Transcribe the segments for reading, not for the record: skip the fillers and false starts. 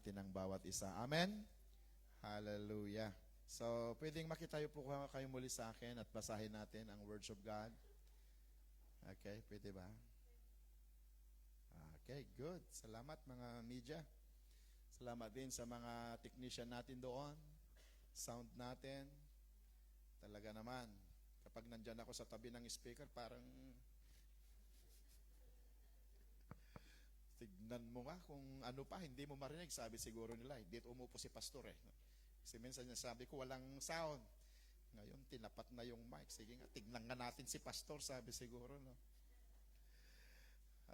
natin ang bawat isa. Amen? Hallelujah. So, pwedeng makitayo po kayo muli sa akin at basahin natin ang words of God. Okay, pwede ba? Okay, good. Salamat mga media. Salamat din sa mga technician natin doon. Sound natin. Talaga naman, kapag nandyan ako sa tabi ng speaker, parang tignan mo nga kung ano pa, hindi mo marinig. Sabi siguro nila, dito umupo si pastor eh. Kasi minsan sabi ko, walang sound. Ngayon, tinapat na yung mic. Sige nga, tignan nga natin si pastor, sabi siguro, no?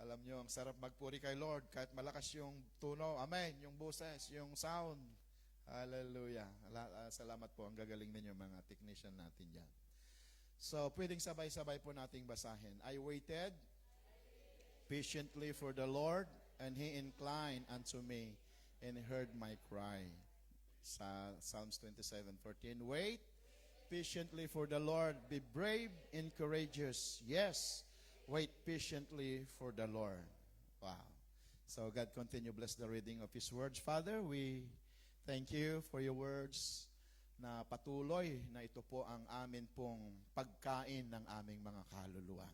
Alam nyo, ang sarap magpuri kay Lord, kahit malakas yung tuno. Amen, yung boses, yung sound. Hallelujah. Salamat po, ang gagaling ninyo mga technician natin dyan. So, pwedeng sabay-sabay po nating basahin. I waited patiently for the Lord, and He inclined unto me, and heard my cry. Sa Psalms 27:14, wait patiently for the Lord, be brave and courageous. Yes, wait patiently for the Lord. Wow. So God continue bless the reading of His words. Father, we thank you for your words na patuloy na ito po ang amin pong pagkain ng aming mga kaluluwa.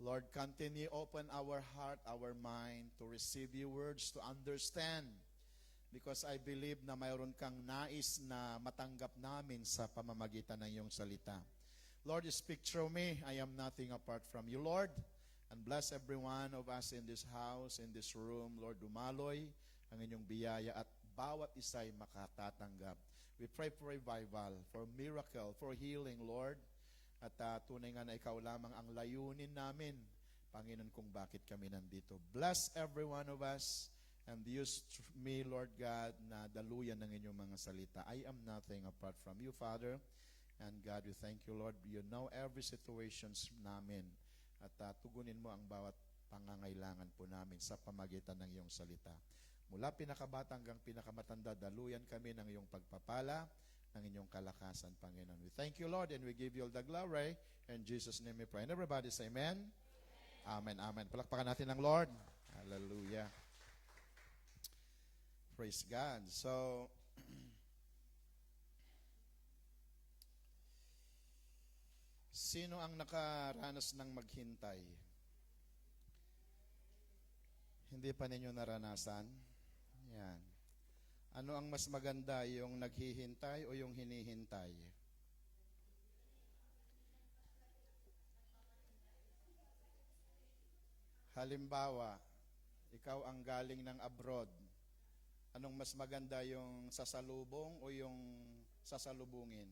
Lord, continue open our heart, our mind to receive your words, to understand. Because I believe na mayroon kang nais na matanggap namin sa pamamagitan ng iyong salita. Lord, speak through me. I am nothing apart from you, Lord. And bless every one of us in this house, in this room. Lord, dumaloy ang inyong biyaya at bawat isa'y makatatanggap. We pray for revival, for miracle, for healing, Lord. At tunay nga na ikaw lamang ang layunin namin, Panginoon, kung bakit kami nandito. Bless every one of us and use me, Lord God, na daluyan ng inyong mga salita. I am nothing apart from you, Father. And God, we thank you, Lord. You know every situations namin. At tugunin mo ang bawat pangangailangan po namin sa pamagitan ng iyong salita. Mula pinakabata hanggang pinakamatanda, daluyan kami ng iyong pagpapala, ng inyong kalakasan, Panginoon. We thank you, Lord, and we give you all the glory. In Jesus' name we pray. And everybody say amen. Amen, amen. Palakpakan natin ng Lord. Hallelujah. Praise God. So, sino ang nakaranas ng maghintay? Hindi pa ninyo naranasan? Yan. Ano ang mas maganda, yung naghihintay o yung hinihintay? Halimbawa, ikaw ang galing ng abroad. Anong mas maganda, yung sasalubong o yung sasalubungin?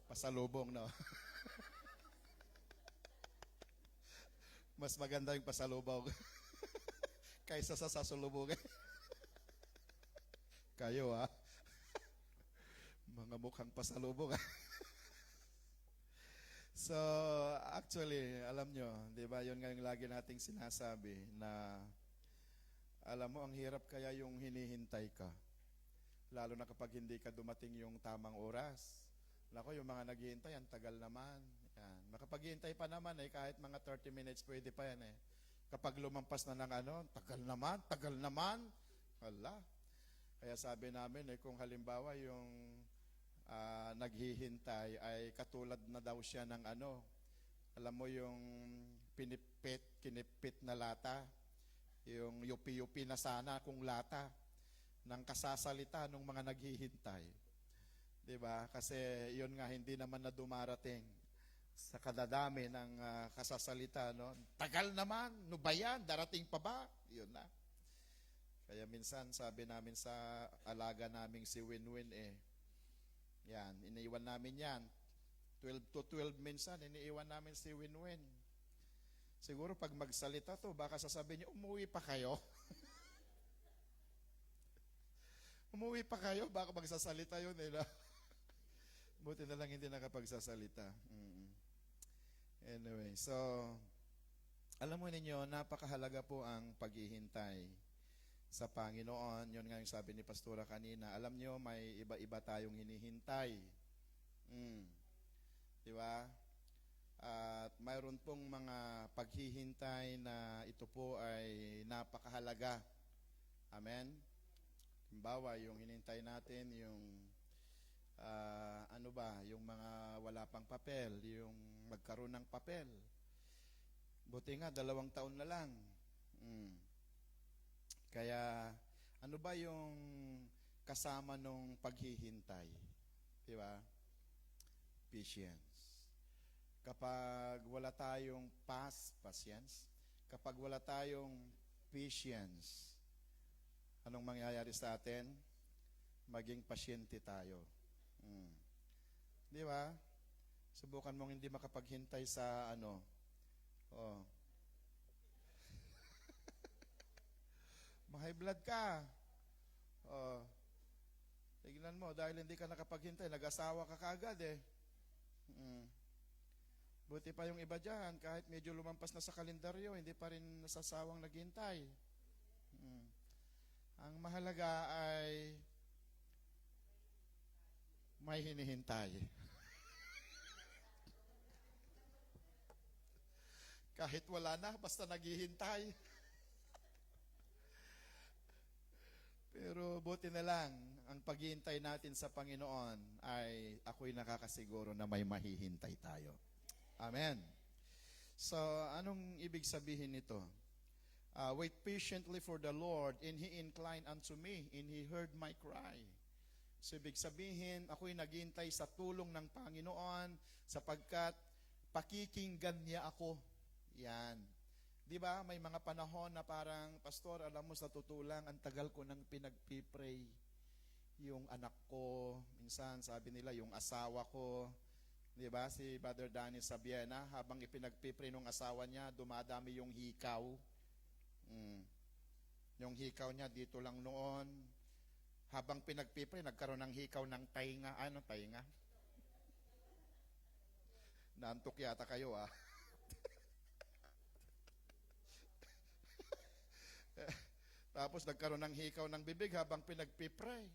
Pasalubong, no? Mas maganda yung pasalubong kaysa sa sasalubungin. Kayo, ha? Mga mukhang pasalubong, ha? So, actually, alam nyo, di ba, yun nga yung lagi nating sinasabi na, alam mo, ang hirap kaya yung hinihintay ka. Lalo na kapag hindi ka dumating yung tamang oras. Lako, yung mga naghihintay, ang tagal naman. Yan. Makapaghihintay pa naman kahit mga 30 minutes pwede pa yan Kapag lumampas na ng tagal naman. Hala. Kaya sabi namin kung halimbawa yung naghihintay ay katulad na daw siya ng alam mo yung kinipit na lata, yung yupi-yupi na sana kung lata ng kasasalita ng mga naghihintay. Diba? Kasi yun nga hindi naman na dumarating sa kadadami ng kasasalita, no? Tagal naman, no ba yan? Darating pa ba? Yun na. Kaya minsan sabi namin sa alaga naming si Winwin yan, iniiwan namin yan. 12 to 12 minsan, iniiwan namin si Winwin. Siguro pag magsalita to, baka sasabihin niyo, umuwi pa kayo? Umuwi pa kayo? Baka magsasalita yun no? Buti na lang hindi nakapagsasalita. Anyway, so, alam mo ninyo, napakahalaga po ang paghihintay sa Panginoon. Yun nga yung sabi ni Pastora kanina. Alam nyo, may iba-iba tayong hinihintay. Di ba? At mayroon pong mga paghihintay na ito po ay napakahalaga. Amen? Halimbawa, yung hinintay natin, yung yung mga wala pang papel, yung magkaroon ng papel. Buti nga, 2 taon na lang. Kaya, ano ba yung kasama nung paghihintay? Di ba? Patience. Kapag wala tayong patience, kapag wala tayong patience, anong mangyayari sa atin? Maging pasyente tayo. Di ba? Subukan mong hindi makapaghintay sa ma-high blood ka. Tignan mo, dahil hindi ka nakapaghintay, nag-asawa ka kaagad eh. Buti pa yung iba dyan, kahit medyo lumampas na sa kalendaryo, hindi pa rin nasasawang naghintay. Ang mahalaga ay may hinihintay. Kahit wala na, basta naghihintay. Pero buti na lang, ang paghihintay natin sa Panginoon ay ako'y nakakasiguro na may mahihintay tayo. Amen. So, anong ibig sabihin nito? Wait patiently for the Lord, and He inclined unto me, and He heard my cry. So, ibig sabihin, ako'y naghihintay sa tulong ng Panginoon sapagkat pakikinggan niya ako. Yan. Di ba? May mga panahon na parang, Pastor, alam mo sa tutulang, ang tagal ko nang pinagpipray. Yung anak ko, minsan sabi nila, yung asawa ko. Di ba? Si Brother Danny Sabiena, habang ipinagpipray ng asawa niya, dumadami yung hikaw. Yung hikaw niya dito lang noon. Habang pinagpipray, nagkaroon ng hikaw ng tainga. Ano tainga? Naantok yata kayo ah. Tapos nagkaroon ng hikaw ng bibig habang pinagpipray.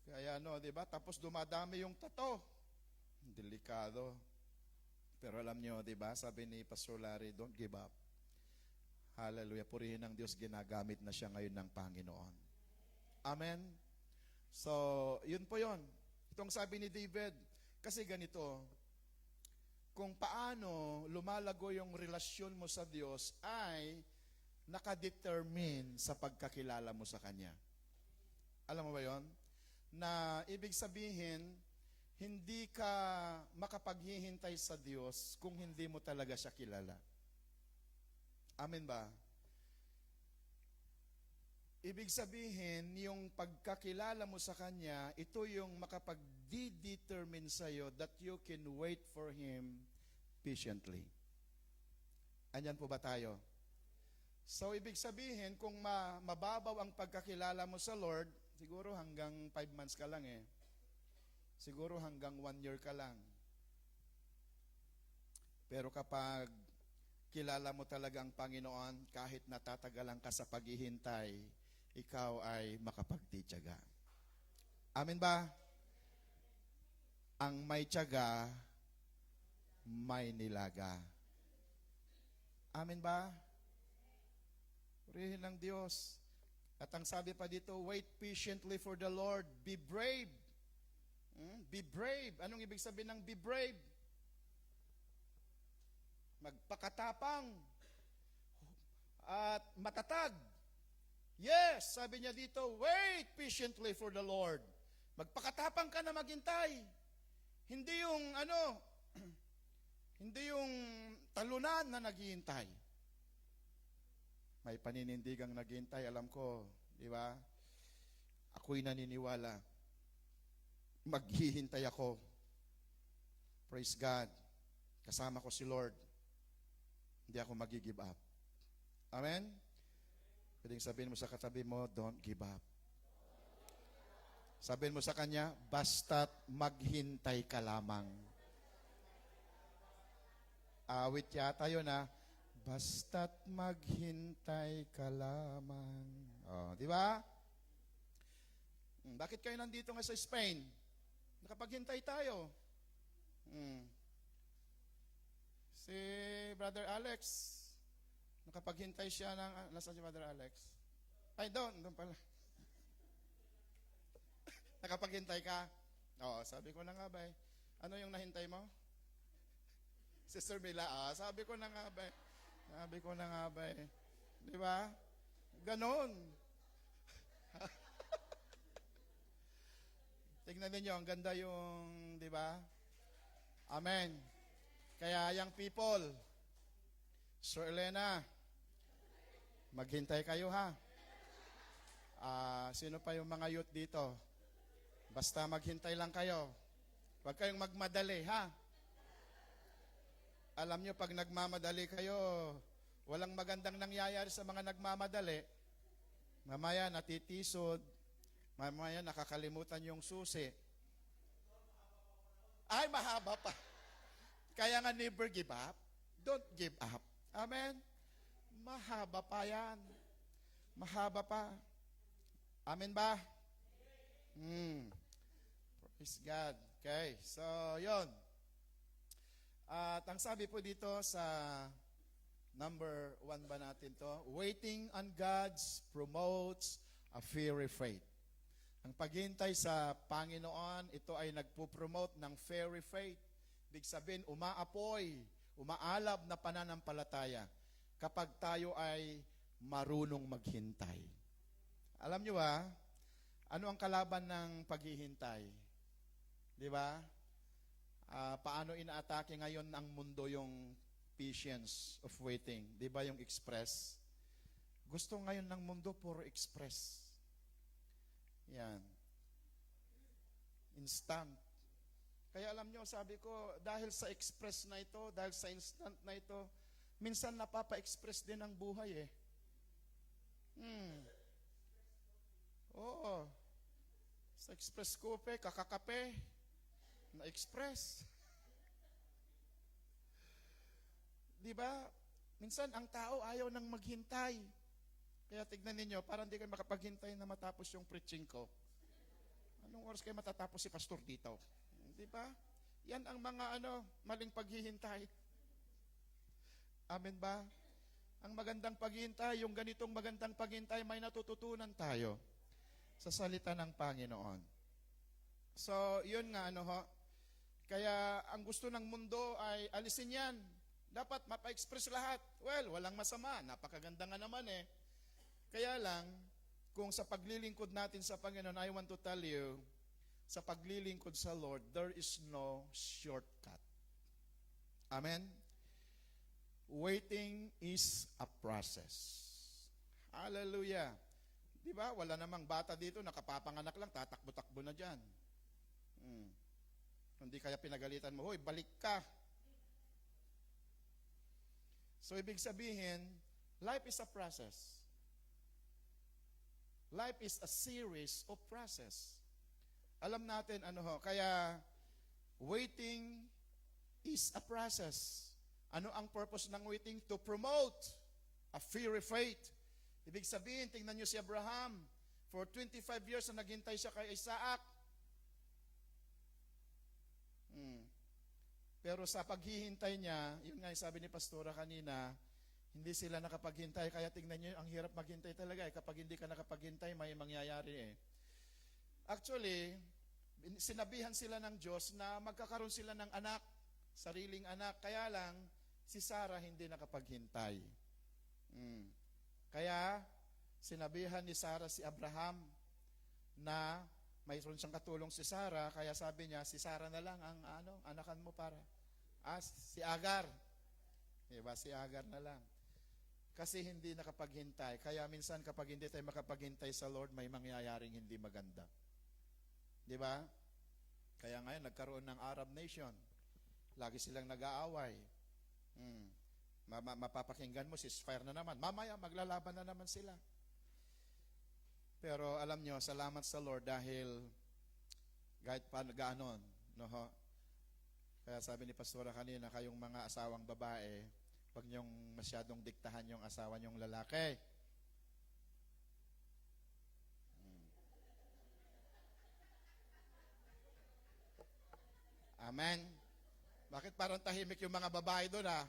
Kaya di ba? Tapos dumadami yung tato. Delikado. Pero alam nyo, di ba? Sabi ni Pastor Larry, don't give up. Hallelujah. Purihin ng Diyos, ginagamit na siya ngayon ng Panginoon. Amen? So, yun po yun. Itong sabi ni David, kasi ganito, kung paano lumalago yung relasyon mo sa Diyos ay nakadetermine sa pagkakilala mo sa Kanya. Alam mo ba yun? Na ibig sabihin, hindi ka makapaghihintay sa Diyos kung hindi mo talaga siya kilala. Amen ba? Ibig sabihin, yung pagkakilala mo sa Kanya, ito yung makapag-determine sa'yo that you can wait for Him patiently. Anyan po ba tayo? So, ibig sabihin, kung mababaw ang pagkakilala mo sa Lord, siguro hanggang 5 months ka lang eh. Siguro hanggang 1 year ka lang. Pero kapag kilala mo talaga ang Panginoon, kahit natatagalan ka sa paghihintay, ikaw ay makapagtitiyaga. Amen ba? Ang may tiyaga, may nilaga. Amen ba? Purihin ng Diyos. At ang sabi pa dito, wait patiently for the Lord. Be brave. Be brave. Anong ibig sabihin ng be brave? Magpakatapang at matatag. Yes, sabi niya dito, wait patiently for the Lord. Magpakatapang ka na maghintay. Hindi yung hindi yung talunan na naghihintay. May paninindigang naghihintay, alam ko, di ba? Ako'y naniniwala. Maghihintay ako. Praise God. Kasama ko si Lord. Hindi ako mag-give up. Amen? Pwedeng sabihin mo sa katabi mo, don't give up. Sabihin mo sa kanya, basta't maghintay ka lamang. Awit yata yun basta't maghintay ka lamang. Di ba? Bakit kayo nandito nga sa Spain? Nakapaghintay tayo. Si Brother Alex, nakapaghintay siya ng, nasaan si Brother Alex? Ay, doon pala. Nakapaghintay ka? Oo, sabi ko na nga ba eh. Ano yung nahintay mo? Sister Mila, sabi ko na nga ba eh. Sabi ko na nga ba eh. Di ba? Ganon. Tignan ninyo, ang ganda yung, di ba? Amen. Kaya young people, Sir Elena, maghintay kayo ha. Sino pa yung mga youth dito? Basta maghintay lang kayo. Huwag kayong magmadali ha. Alam nyo, pag nagmamadali kayo, walang magandang nangyayari sa mga nagmamadali. Mamaya natitisod, mamaya nakakalimutan yung susi. Ay, mahaba pa. Kaya nga never give up. Don't give up. Amen? Mahaba pa yan. Mahaba pa. Amen ba? Praise God. Okay, so yon. At ang sabi po dito sa number 1 ba natin to? Waiting on God's promotes a fiery faith. Ang paghintay sa Panginoon, ito ay nagpo-promote ng fiery faith. Ibig sabihin, umaapoy, umaalab na pananampalataya kapag tayo ay marunong maghintay. Alam nyo ba, ano ang kalaban ng paghihintay? Di ba? Paano inaatake ngayon ang mundo yung patience of waiting? Di ba yung express? Gusto ngayon ng mundo puro express. Yan. Instant. Kaya alam nyo, sabi ko, dahil sa express na ito, dahil sa instant na ito, minsan napapa-express din ang buhay eh. Oo. Sa express coffee, kakakape, na-express. Di ba? Minsan ang tao ayaw nang maghintay. Kaya tignan ninyo, parang hindi kayo makapaghintay na matapos yung preaching ko. Anong oras kayo matatapos si pastor dito? Di ba? Yan ang mga maling paghihintay. Amen ba? Ang magandang paghihintay, yung ganitong magandang paghihintay, may natututunan tayo sa salita ng Panginoon. So, yun nga, kaya ang gusto ng mundo ay alisin yan. Dapat mapa-express lahat. Well, walang masama. Napakaganda nga naman eh. Kaya lang, kung sa paglilingkod natin sa Panginoon, I want to tell you, sa paglilingkod sa Lord, there is no shortcut. Amen? Waiting is a process. Hallelujah. Di ba? Wala namang bata dito, nakapapanganak lang, tatakbo-takbo na dyan. Hindi kaya pinagalitan mo, hoy, balik ka. So, ibig sabihin, life is a process. Life is a series of process. Alam natin, kaya waiting is a process. Ano ang purpose ng waiting? To promote a fiery faith. Ibig sabihin, tingnan nyo si Abraham. For 25 years na naghintay siya kay Isaac. Pero sa paghihintay niya, yun nga yung sabi ni Pastora kanina, hindi sila nakapaghintay. Kaya tingnan nyo, ang hirap maghintay talaga. Kapag hindi ka nakapaghintay, may mangyayari eh. Actually, sinabihan sila ng Diyos na magkakaroon sila ng anak, sariling anak. Kaya lang, si Sarah hindi nakapaghintay. Kaya, sinabihan ni Sarah si Abraham na mayroon siyang katulong si Sarah, kaya sabi niya, si Sarah na lang ang anakan mo para. Si Agar. Diba? Si Agar na lang. Kasi hindi nakapaghintay. Kaya minsan kapag hindi tayo makapaghintay sa Lord, may mangyayaring hindi maganda. Diba? Kaya ngayon, nagkaroon ng Arab nation. Lagi silang nag-aaway. Mapapakinggan mo, ceasefire na naman. Mamaya, maglalaban na naman sila. Pero alam nyo, salamat sa Lord dahil kahit pa gano'n, kaya sabi ni Pastora kanina, kayong mga asawang babae, huwag nyong masyadong diktahan yung asawa nyong lalaki. Amen. Bakit parang tahimik yung mga babae doon, ha?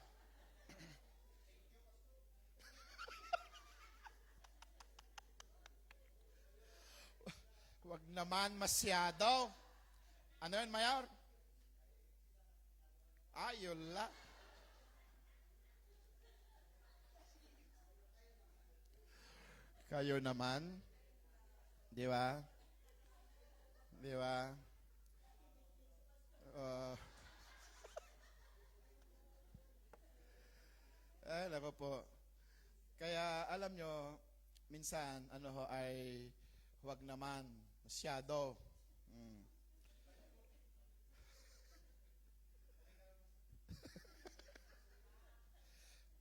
Huwag naman masyado. Ano yun, Mayor? Yun lang. Kayo naman. Di ba? Di ba? Uh, nako po. Kaya alam nyo, minsan, ano ho, ay huwag naman masyado. Mm.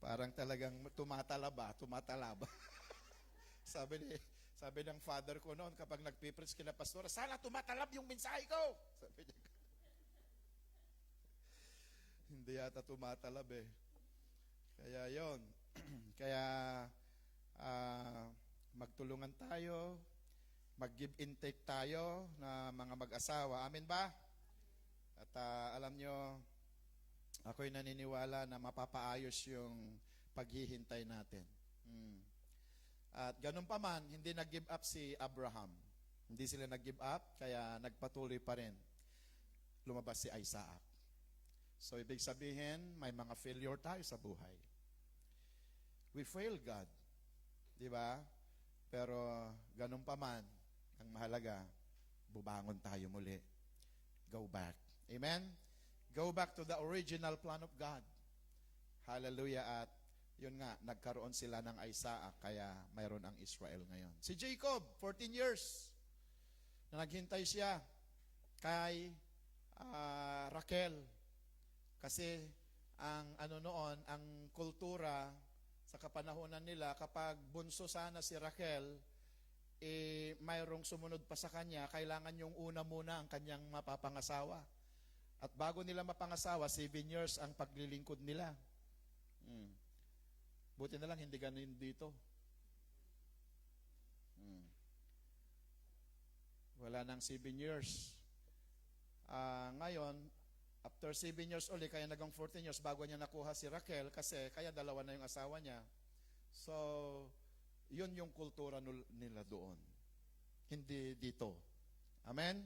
Parang talagang tumatalaba. sabi ni sabi ng father ko noon kapag nagpipreach kina pastor, sana tumatalab yung mensahe ko. Sabi niya, hindi yata tumatalab eh. Kaya yon. Kaya magtulungan tayo, mag-give intake tayo na mga mag-asawa. Amen ba? At alam nyo, ako'y naniniwala na mapapaayos yung paghihintay natin. At ganun pa man, hindi nag-give up si Abraham. Hindi sila nag-give up, kaya nagpatuloy pa rin. Lumabas si Isaac. So, ibig sabihin, may mga failure tayo sa buhay. We fail God. Di ba? Pero, ganun pa man, ang mahalaga, bubangon tayo muli. Go back. Amen? Go back to the original plan of God. Hallelujah. At yun nga, nagkaroon sila ng Isaac, kaya mayroon ang Israel ngayon. Si Jacob, 14 years, na naghintay siya kay Raquel. Kasi ang ano noon, ang kultura sa kapanahunan nila, kapag bunso sana si Raquel, mayroong sumunod pa sa kanya, kailangan yung una muna ang kanyang mapapangasawa. At bago nila mapangasawa, 7 years ang paglilingkod nila. Buti na lang, hindi ganun dito. Wala nang 7 years. Ngayon, after 7 years ulit, kaya nagang 14 years bago niya nakuha si Raquel, kasi kaya dalawa na yung asawa niya. So, yun yung kultura nila doon. Hindi dito. Amen?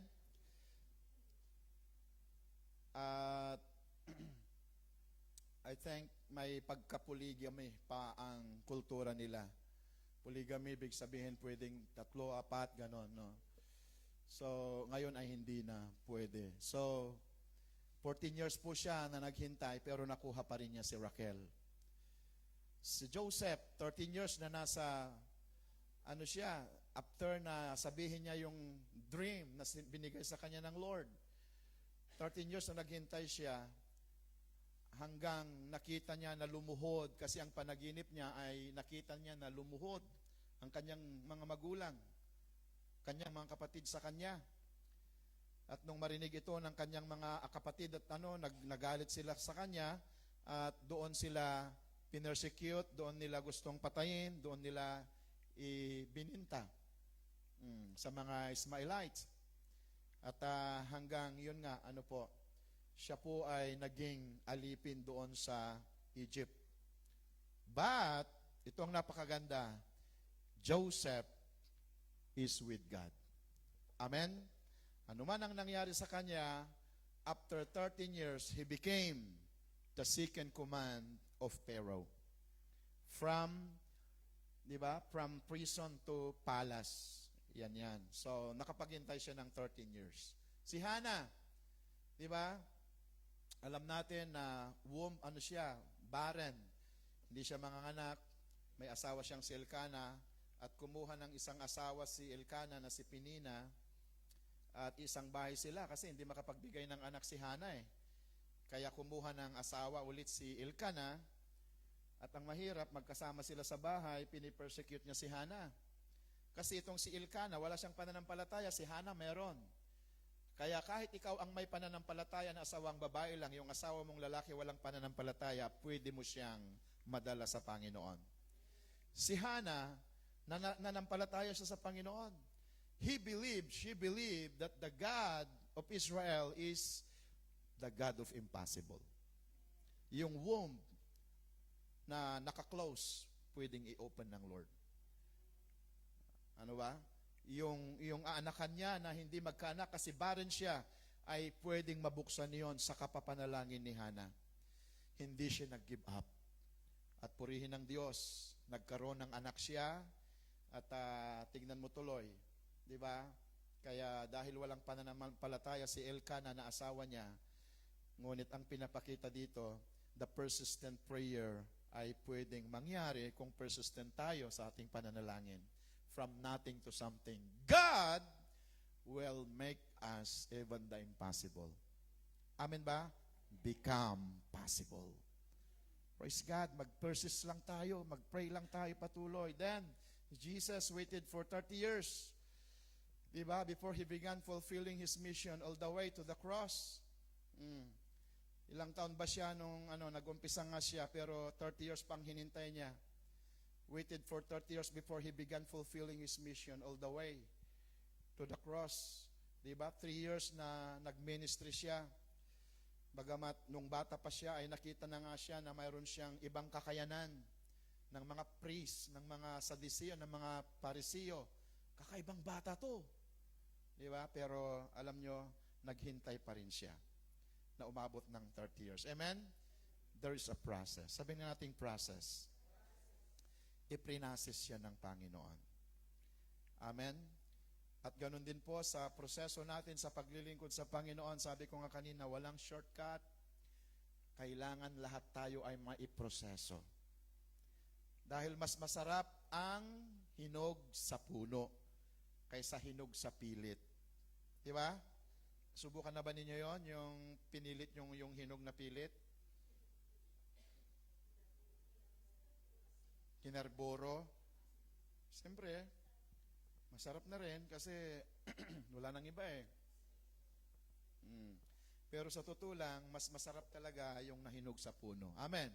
At I think may pagkapoligamy pa ang kultura nila. Polygamy, ibig sabihin pwedeng 3, 4, ganon, no? So, ngayon ay hindi na pwede. So, 14 years po siya na naghintay, pero nakuha pa rin niya si Raquel. Si Joseph, 13 years na nasa, ano siya, after na sabihin niya yung dream na binigay sa kanya ng Lord. 13 years na naghintay siya, hanggang nakita niya na lumuhod, kasi ang panaginip niya ay nakita niya na lumuhod ang kanyang mga magulang, kanyang mga kapatid sa kanya. At nung marinig ito ng kanyang mga kapatid at nagalit sila sa kanya, at doon sila pinersecute, doon nila gustong patayin, doon nila ibininta sa mga Ismailites. At hanggang yun nga, siya po ay naging alipin doon sa Egypt. But, ito ang napakaganda, Joseph is with God. Amen? Ano man ang nangyari sa kanya, after 13 years, he became the second command of Pharaoh. From prison to palace. Yan. So, nakapaghintay siya ng 13 years. Si Hannah, di ba? Alam natin na barren. Hindi siya manganganak. May asawa siyang si Elkanah, at kumuha ng isang asawa si Elkanah na si Penina, at isang bahay sila kasi hindi makapagbigay ng anak si Hannah eh. Kaya kumuha ng asawa ulit si Elkanah, at ang mahirap, magkasama sila sa bahay, pinipersecute niya si Hannah. Kasi itong si Elkanah, wala siyang pananampalataya, si Hannah meron. Kaya kahit ikaw ang may pananampalataya na asawang babae lang, yung asawa mong lalaki walang pananampalataya, pwede mo siyang madala sa Panginoon. Si Hannah, nanampalataya siya sa Panginoon. She believed that the God of Israel is the God of impossible. Yung womb na naka-close, pwedeng i-open ng Lord. Ano ba? Yung aanakan niya na hindi magkaanak kasi barren siya, ay pwedeng mabuksan yon sa kapapanalangin ni Hannah. Hindi siya nag-give up. At purihin ng Diyos, nagkaroon ng anak siya, at tignan mo tuloy, di ba? Kaya dahil walang pananampalataya si Elkanah na asawa niya, ngunit ang pinapakita dito, the persistent prayer ay pwedeng mangyari kung persistent tayo sa ating pananalangin. From nothing to something. God will make us even the impossible. Amen ba? Become possible. Praise God, mag-persist lang tayo, mag-pray lang tayo patuloy. Then, Jesus waited for 30 years. Diba? Before He began fulfilling His mission all the way to the cross. Ilang taon ba siya nung nag-umpisa nga siya, pero 30 years pang hinintay niya. Waited for 30 years before He began fulfilling His mission all the way to the cross. Diba? 3 years na nag-ministry siya. Bagamat nung bata pa siya ay nakita na nga siya na mayroon siyang ibang kakayanan ng mga priest, ng mga Sadduceo, ng mga Pariseo. Kakaibang bata to. Di ba? Pero alam nyo, naghintay pa rin siya na umabot ng 30 years. Amen? There is a process. Sabihin na nating process. Iprinasis siya ng Panginoon. Amen? At ganun din po sa proseso natin sa paglilingkod sa Panginoon, sabi ko nga kanina, walang shortcut. Kailangan lahat tayo ay maiproseso. Dahil mas masarap ang hinog sa puno kaysa hinog sa pilit. Di ba? Subukan na ba ninyo yon, yung pinilit yung hinog na pilit? Kinarboro. Siyempre, masarap na rin kasi wala nang iba eh. Pero sa totoo lang, mas masarap talaga yung nahinog sa puno. Amen.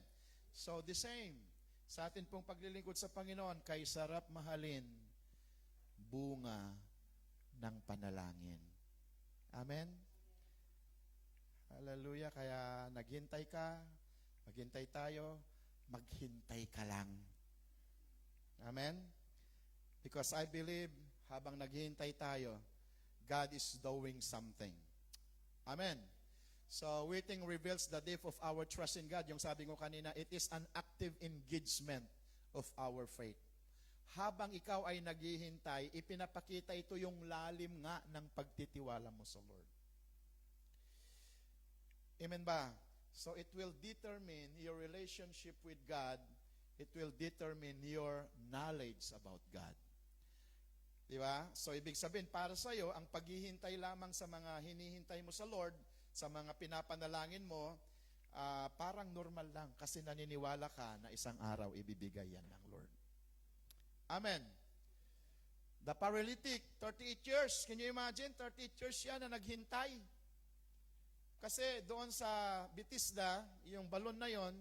So the same, sa atin pong paglilingkod sa Panginoon, kay sarap mahalin bunga ng panalangin. Amen. Hallelujah. Kaya naghintay ka, maghintay tayo, maghintay ka lang. Amen. Because I believe, habang naghihintay tayo, God is doing something. Amen. So, waiting reveals the depth of our trust in God. Yung sabi ko kanina, it is an active engagement of our faith. Habang ikaw ay naghihintay, ipinapakita ito yung lalim nga ng pagtitiwala mo sa Lord. Amen ba? So, it will determine your relationship with God. It will determine your knowledge about God. Diba? So, ibig sabihin, para sa iyo, ang paghihintay lamang sa mga hinihintay mo sa Lord, sa mga pinapanalangin mo, parang normal lang kasi naniniwala ka na isang araw ibibigay yan ng Lord. Amen. The paralytic, 38 years. Can you imagine? 38 years siya na naghintay. Kasi doon sa Bethesda, yung balon na yon,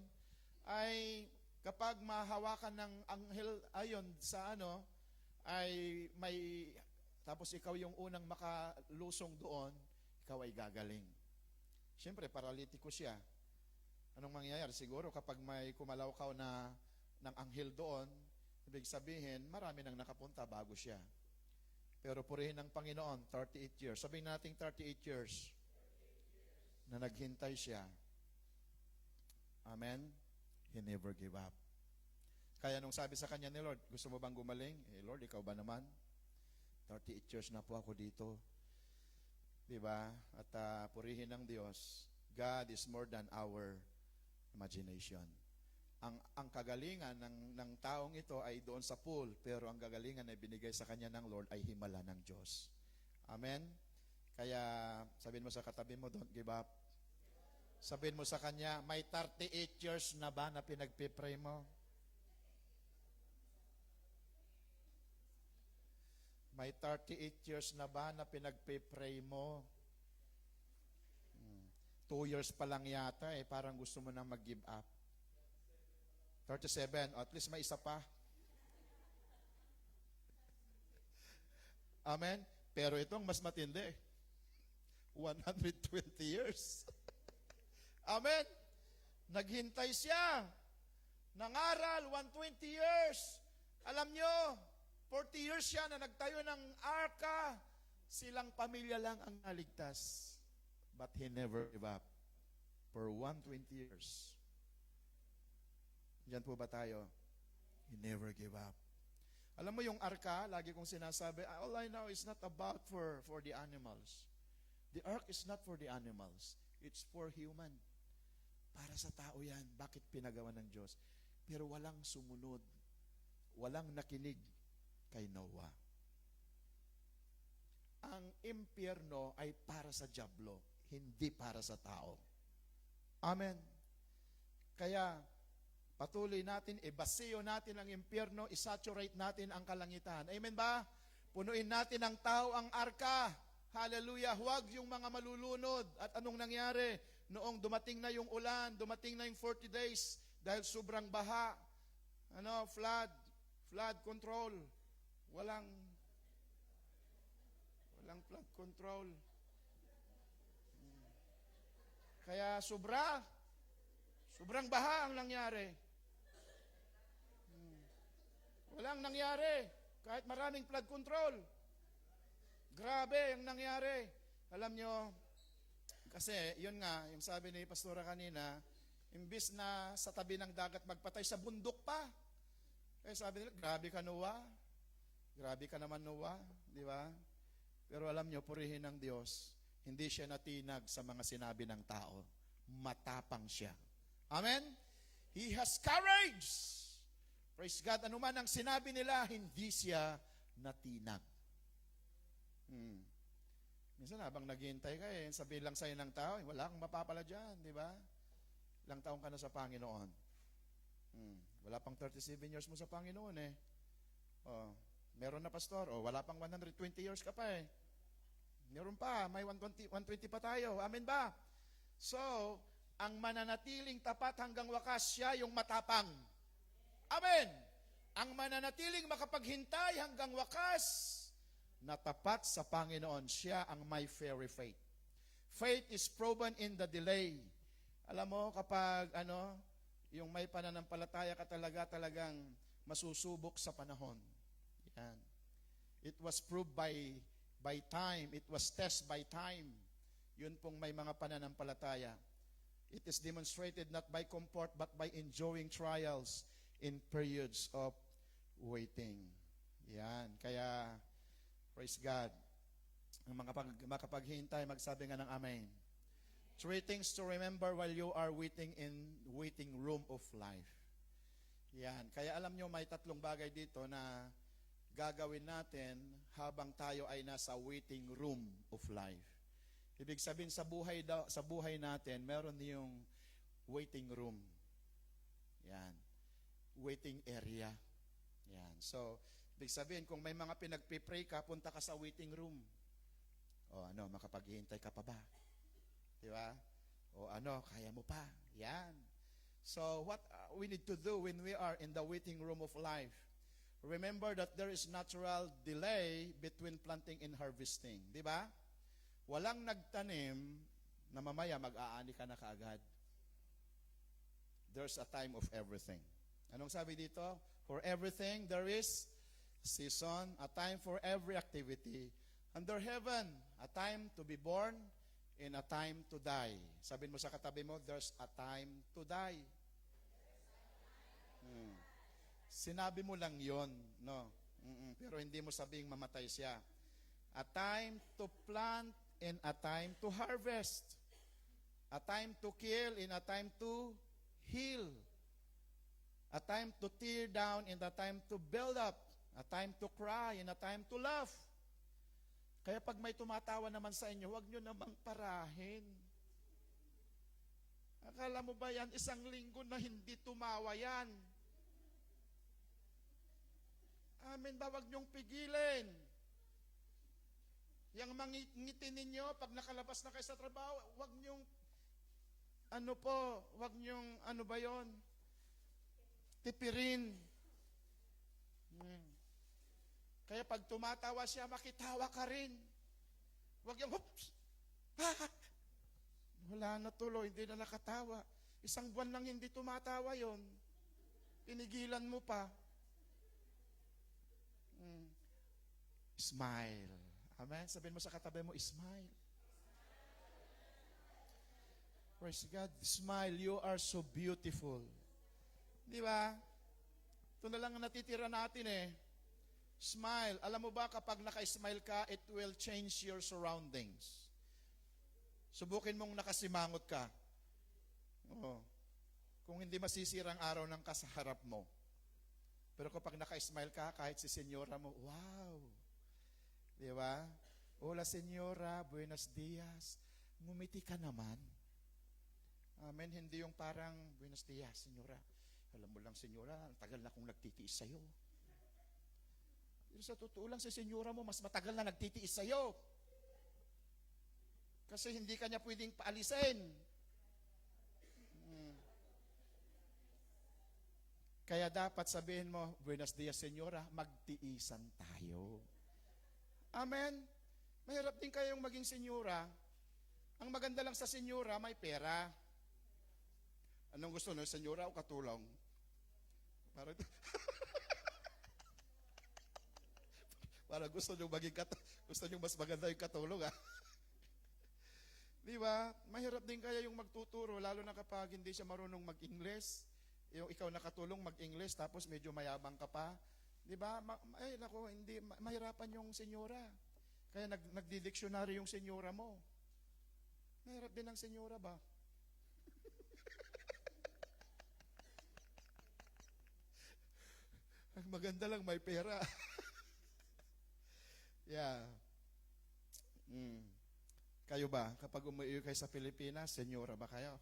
ay kapag mahawakan ng anghel ayon sa ay may, tapos ikaw yung unang makalusong doon, ikaw ay gagaling. Siyempre, paralitiko siya. Anong mangyayari? Siguro kapag may kumalawkaw na ng anghel doon, ibig sabihin, marami nang nakapunta bago siya. Pero purihin ng Panginoon, 38 years. Sabihin natin 38 years na naghintay siya. Amen? He never gave up. Kaya nung sabi sa kanya ni Lord, gusto mo bang gumaling? Lord, ikaw ba naman? 38 years na po ako dito. Diba? At purihin ng Diyos, God is more than our imagination. Ang kagalingan ng taong ito ay doon sa pool, pero ang kagalingan na binigay sa kanya ng Lord ay himala ng Diyos. Amen? Kaya sabihin mo sa katabi mo, don't give up. Sabihin mo sa kanya, may 38 years na ba na pinagpipray mo? May 38 years na ba na pinagpipray mo? 2 years pa lang yata parang gusto mo na mag-give up. 37, at least may isa pa. Amen? Pero itong mas matindi. 120 years. Amen? Naghintay siya. Nangaral, 120 years. Alam nyo, 40 years siya na nagtayo ng arka. Silang pamilya lang ang naligtas. But he never gave up. For 120 years. Diyan po ba tayo? He never gave up. Alam mo yung arka, lagi kong sinasabi, all I know is not about for the animals. The ark is not for the animals. It's for human. Para sa tao yan. Bakit pinagawa ng Diyos? Pero walang sumunod. Walang nakinig kay Noah. Ang impyerno ay para sa dyablo, hindi para sa tao. Amen. Kaya, patuloy natin, ibasiyo natin ang impyerno, isaturate natin ang kalangitan. Amen ba? Punuin natin ang tao ang arka. Hallelujah. Huwag yung mga malulunod. At anong nangyari? Noong dumating na yung ulan, dumating na yung 40 days, dahil sobrang baha, flood control. Walang flood control. Kaya sobrang baha ang nangyari. Walang nangyari. Kahit maraming flood control. Grabe ang nangyari. Alam nyo, kasi yun nga, yung sabi ni Pastora kanina, imbis na sa tabi ng dagat magpatay, sa bundok pa. Kaya sabi nila, grabe ka Noah. Grabe ka naman Noah. Di ba? Pero alam nyo, purihin ng Diyos, hindi siya natinag sa mga sinabi ng tao. Matapang siya. Amen? He has courage. Praise God. Ano man ang sinabi nila, hindi siya natinag. Minsan habang naghihintay ka, sabihin lang sa'yo ng tao, wala kang mapapala dyan, di ba? Ilang taong ka na sa Panginoon. Wala pang 37 years mo sa Panginoon meron na pastor, wala pang 120 years ka pa Meron pa, may 120 pa tayo. Amen ba? So, ang mananatiling tapat hanggang wakas, siya yung matapang. Amen. Ang mananatiling makapaghintay hanggang wakas, na tapat sa Panginoon, siya ang may fairy faith. Faith is proven in the delay. Alam mo, kapag yung may pananampalataya ka talagang masusubok sa panahon. Yan. It was proved by time. It was tested by time. Yun pong may mga pananampalataya. It is demonstrated not by comfort but by enjoying trials in periods of waiting. Yan. Kaya, praise God. Ang makapaghintay, magsabi nga ng amen. 3 things to remember while you are waiting in waiting room of life. Yan. Kaya alam nyo, may 3 bagay dito na gagawin natin habang tayo ay nasa waiting room of life. Ibig sabihin sa buhay natin, meron yung waiting room. Yan. Waiting area. Yan. So, ibig sabihin, kung may mga pinagpipray ka, punta ka sa waiting room. Makapaghihintay ka pa ba? Di ba? Kaya mo pa. Yan. So, what we need to do when we are in the waiting room of life, remember that there is natural delay between planting and harvesting. Di ba? Walang nagtanim na mamaya mag-aani ka na kaagad. There's a time of everything. Anong sabi dito? For everything, there is season, a time for every activity. Under heaven, a time to be born and a time to die. Sabihin mo sa katabi mo, there's a time to die. Sinabi mo lang yon, no? Pero hindi mo sabing mamatay siya. A time to plant and a time to harvest. A time to kill and a time to heal. A time to tear down and a time to build up. A time to cry and a time to laugh. Kaya pag may tumatawa naman sa inyo, huwag nyo namang parahin. Akala mo ba yan, 1 linggo na hindi tumawa yan? Amen ba? Huwag nyong pigilin. Yang mangiti ninyo, pag nakalabas na kayo sa trabaho, huwag nyong, huwag nyong, tipirin. Kaya pag tumatawa siya, makitawa ka rin. Huwag yung, Wala na tuloy, hindi na nakatawa. Isang buwan lang hindi tumatawa yon. Pinigilan mo pa. Smile. Amen? Sabihin mo sa katabi mo, smile. Praise God. Smile. You are so beautiful. Di ba? Ito na lang ang natitira natin eh. Smile. Alam mo ba kapag naka-smile ka, it will change your surroundings. Subukin mong nakasimangot ka. Oo. Kung hindi masisira ang araw ng kasaharap mo. Pero kapag naka-smile ka, kahit si senyora mo, wow. Di ba? Hola senyora, buenos dias. Ngumiti ka naman. Amen. Hindi yung parang, buenos dias, senyora. Alam mo lang, senyora, tagal na akong nagtitiis sa'yo. Pero sa totoo lang, si senyora mo, mas matagal na nagtitiis sa'yo. Kasi hindi ka niya pwedeng paalisin. Kaya dapat sabihin mo, buenos dias, senyora, magtiisan tayo. Amen? Mahirap din kayong maging senyora. Ang maganda lang sa senyora, may pera. Anong gusto nyo, senyora o katulong? Para para gusto nyo maging gusto nyo mas maganda yung katulong, ha? Di ba? Mahirap din kaya yung magtuturo, lalo na kapag hindi siya marunong mag-Ingles. Yung ikaw nakatulong mag-Ingles, tapos medyo mayabang ka pa. Di ba? Ay, nako, hindi, mahirapan yung senyora. Kaya nagdidiksyonary yung senyora mo. Mahirap din ang senyora ba? Ang maganda lang, may pera. Yeah. Kayo ba? Kapag umuwi kayo sa Pilipinas, senyora ba kayo?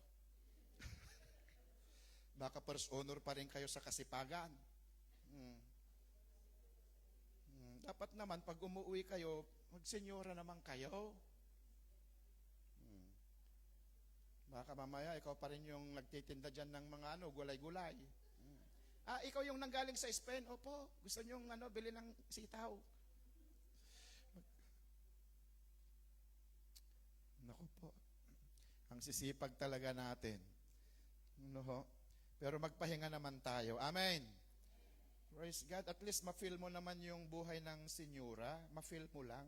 Baka first honor pa rin kayo sa kasipagan. Dapat naman, pag umuwi kayo, magsenyora naman kayo. Baka mamaya, ikaw pa rin yung nagtitinda dyan ng mga gulay-gulay. Ikaw yung nanggaling sa Spain? Opo, gusto nyong bili ng sitaw. Naku po, ang sisipag talaga natin. Pero magpahinga naman tayo. Amen. Praise God. At least ma-feel mo naman yung buhay ng senyora. Ma-feel mo lang.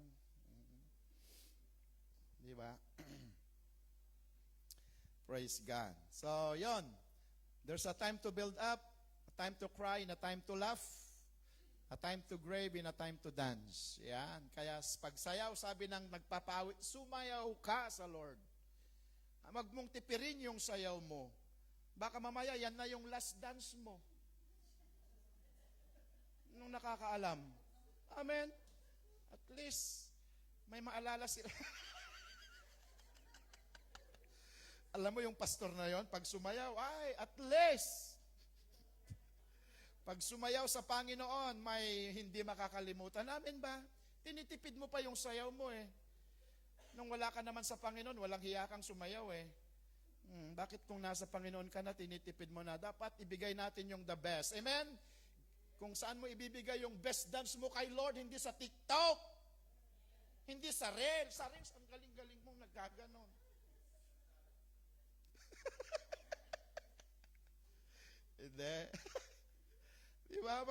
Di ba? Praise God. So, yon. There's a time to build up, a time to cry, and a time to laugh, a time to grave, and a time to dance. Yan. Kaya pagsayaw, sabi ng nagpapawit, sumayaw ka sa Lord. Wag mong tipirin yung sayaw mo. Baka mamaya, yan na yung last dance mo. Nung nakakaalam. Amen? At least, may maalala sila. Alam mo yung pastor na yon, pag sumayaw, at least, pag sumayaw sa Panginoon, may hindi makakalimutan. Amen ba? Tinitipid mo pa yung sayaw mo eh. Nung wala ka naman sa Panginoon, walang hiya kang sumayaw eh. Bakit kung nasa Panginoon ka na, tinitipid mo na? Dapat ibigay natin yung the best. Amen? Kung saan mo ibibigay yung best dance mo kay Lord, hindi sa TikTok. Hindi sa Reels. Sa Reels, ang galing-galing mong nagkaganon. Hindi. Di ba?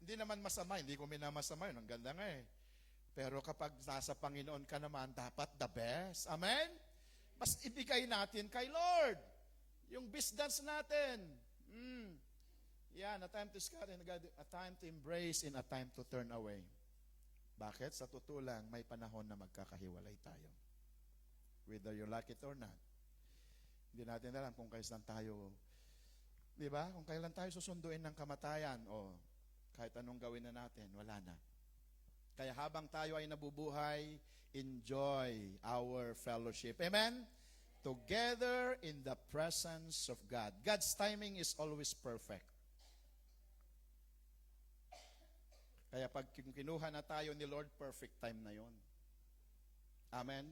Hindi naman masama. Hindi ko minamasama yun. Ang ganda nga eh. Pero kapag nasa Panginoon ka naman, dapat the best. Amen? Mas ibigay natin kay Lord. Yung best dance natin. Yan, a time to scatter, a time to embrace, and a time to turn away. Bakit? Sa totoo lang, may panahon na magkakahiwalay tayo. Whether you like it or not. Hindi natin alam kung kailan tayo, di ba? Kung kailan tayo susunduin ng kamatayan o kahit anong gawin na natin, wala na. Kaya habang tayo ay nabubuhay, enjoy our fellowship. Amen? Together in the presence of God. God's timing is always perfect. Kaya pag kinuha na tayo ni Lord, perfect time na yon. Amen?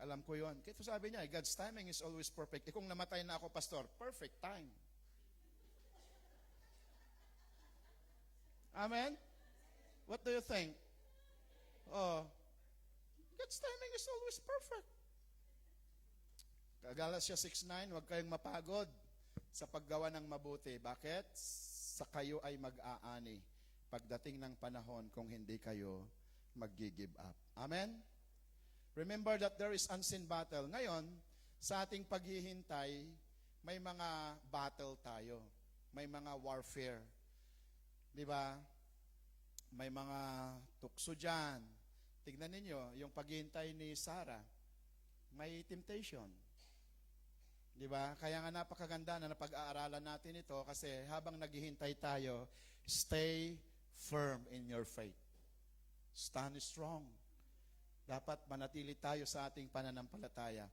Alam ko yon. Kaya sabi niya, God's timing is always perfect. Kung namatay na ako, pastor, perfect time. Amen? What do you think? God's timing is always perfect. Galatia 6:9, huwag kayong mapagod sa paggawa ng mabuti. Bakit? Sa kayo ay mag-aani pagdating ng panahon kung hindi kayo mag-give up. Amen? Remember that there is unseen battle. Ngayon, sa ating paghihintay, may mga battle tayo. May mga warfare. Di ba? May mga tukso dyan. Tignan ninyo, yung paghihintay ni Sarah, may temptation. Di ba? Kaya nga napakaganda na napag-aaralan natin ito kasi habang naghihintay tayo, stay firm in your faith. Stand strong. Dapat manatili tayo sa ating pananampalataya.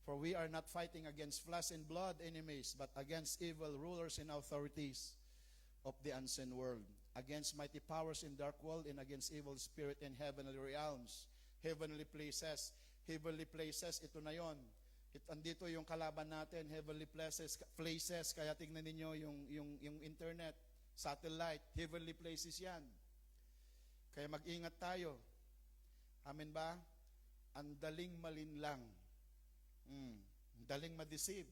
For we are not fighting against flesh and blood enemies, but against evil rulers and authorities of the unseen world, against mighty powers in dark world, and against evil spirit in heavenly realms, heavenly places. Heavenly places, ito na yon. Andito yung kalaban natin, heavenly places. Kaya tingnan ninyo yung internet, satellite, heavenly places yan. Kaya mag-ingat tayo. Amen ba? Ang daling malinlang. Daling ma-deceive.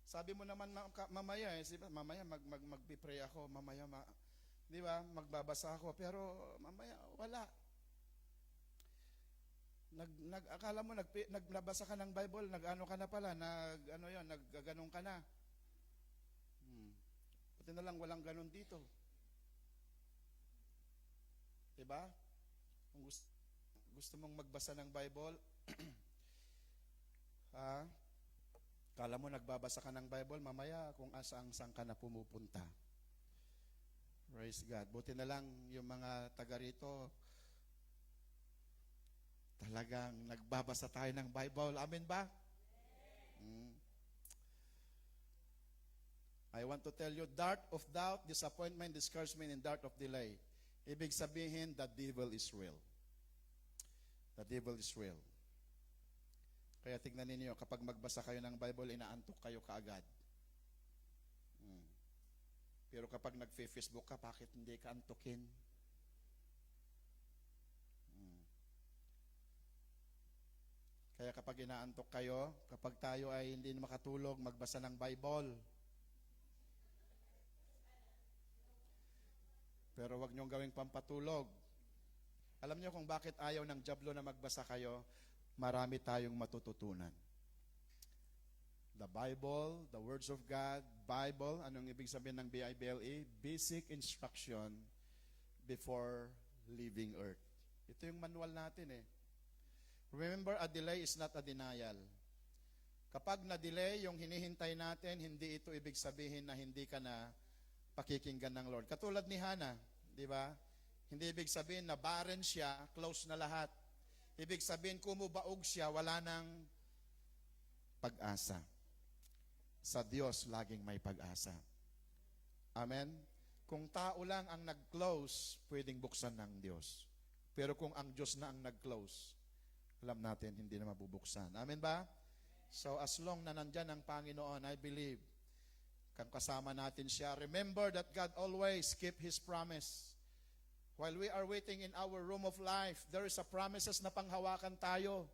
Sabi mo naman mamaya, mamaya mag-pray ako, mamaya di ba? Magbabasa ako, pero mamaya wala. Akala mo nagbabasa ka ng Bible, nag-ano ka na pala, naggaganong ka na. Buti na lang walang ganon dito. Diba? Kung gusto mong magbasa ng Bible, akala mo nagbabasa ka ng Bible, mamaya kung asang-sang ka na pumupunta. Praise God. Buti na lang yung mga taga rito, talagang nagbabasa tayo ng Bible. Amen ba? I want to tell you, dart of doubt, disappointment, discouragement, and dart of delay. Ibig sabihin, the devil is real. The devil is real. Kaya tignan ninyo, kapag magbasa kayo ng Bible, inaantok kayo kaagad. Pero kapag nag-Facebook ka, bakit hindi ka antukin? Kaya kapag inaantok kayo, kapag tayo ay hindi makatulog, magbasa ng Bible. Pero wag niyong gawing pampatulog. Alam niyo kung bakit ayaw ng dyablo na magbasa kayo? Marami tayong matututunan. The Bible, the words of God, Bible, anong ibig sabihin ng BIBLE? Basic instruction before leaving earth. Ito yung manual natin eh. Remember, a delay is not a denial. Kapag na-delay yung hinihintay natin, hindi ito ibig sabihin na hindi ka na pakikinggan ng Lord. Katulad ni Hannah, di ba? Hindi ibig sabihin na barren siya, close na lahat. Ibig sabihin, kumubaog siya, wala nang pag-asa. Sa Diyos, laging may pag-asa. Amen? Kung tao lang ang nag-close, pwedeng buksan ng Diyos. Pero kung ang Diyos na ang nag-close, alam natin, hindi na mabubuksan. Amen ba? So, as long na nandyan ang Panginoon, I believe, kung kasama natin siya, remember that God always keep His promise. While we are waiting in our room of life, there is a promises na panghawakan tayo.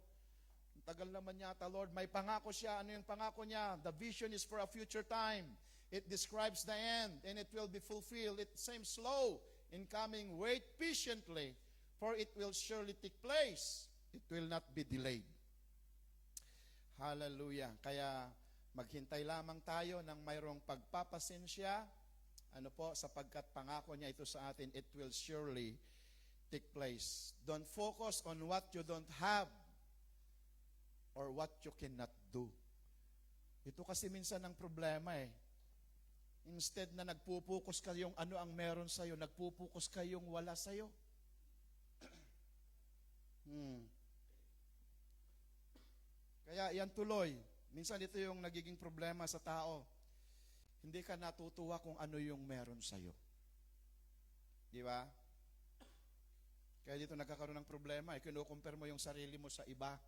Tagal naman yata, Lord. May pangako siya. Ano yung pangako niya? The vision is for a future time. It describes the end, and it will be fulfilled. It seems slow in coming. Wait patiently, for it will surely take place. It will not be delayed. Hallelujah. Kaya maghintay lamang tayo ng mayroong pagpapasensya. Ano po, sapagkat pangako niya ito sa atin, it will surely take place. Don't focus on what you don't have or what you cannot do. Ito kasi minsan ang problema eh. Instead na nagpupukus ka yung ano ang meron sa'yo, nagpupukus ka yung wala sa'yo. Kaya yan tuloy. Minsan ito yung nagiging problema sa tao. Hindi ka natutuwa kung ano yung meron sa'yo. Di ba? Kaya dito nagkakaroon ng problema. Kinukumpare mo yung sarili mo sa iba.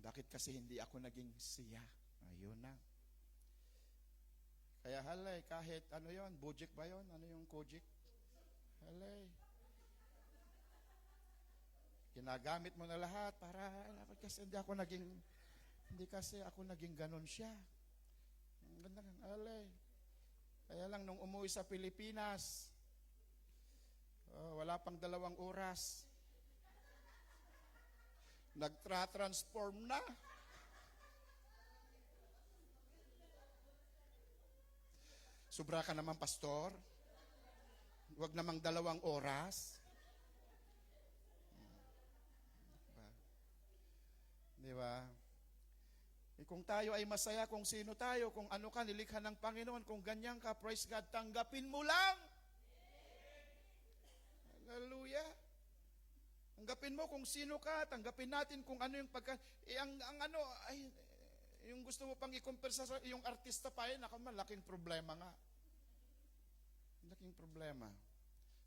Bakit kasi hindi ako naging siya? Ayun na. Kaya halay, kahit ano yon, Bojic ba yon? Ano yung Kojic? Halay. Ginagamit mo na lahat para, kasi hindi ako naging Hindi kasi ako naging ganon siya. Ang ganda ng alay. Kaya lang nung umuwi sa Pilipinas, wala pang 2 oras. Nagtra-transform na. Sobra ka naman, pastor. Huwag namang 2 oras. Di ba? Kung tayo ay masaya, kung sino tayo, kung ano ka, nilikha ng Panginoon, kung ganyan ka, praise God, tanggapin mo lang. Hallelujah. Tanggapin mo kung sino ka, tanggapin natin kung ano yung ang ano, ay, yung gusto mo pang i-compare sa yung artista pa yun, ako malaking problema nga. Malaking problema.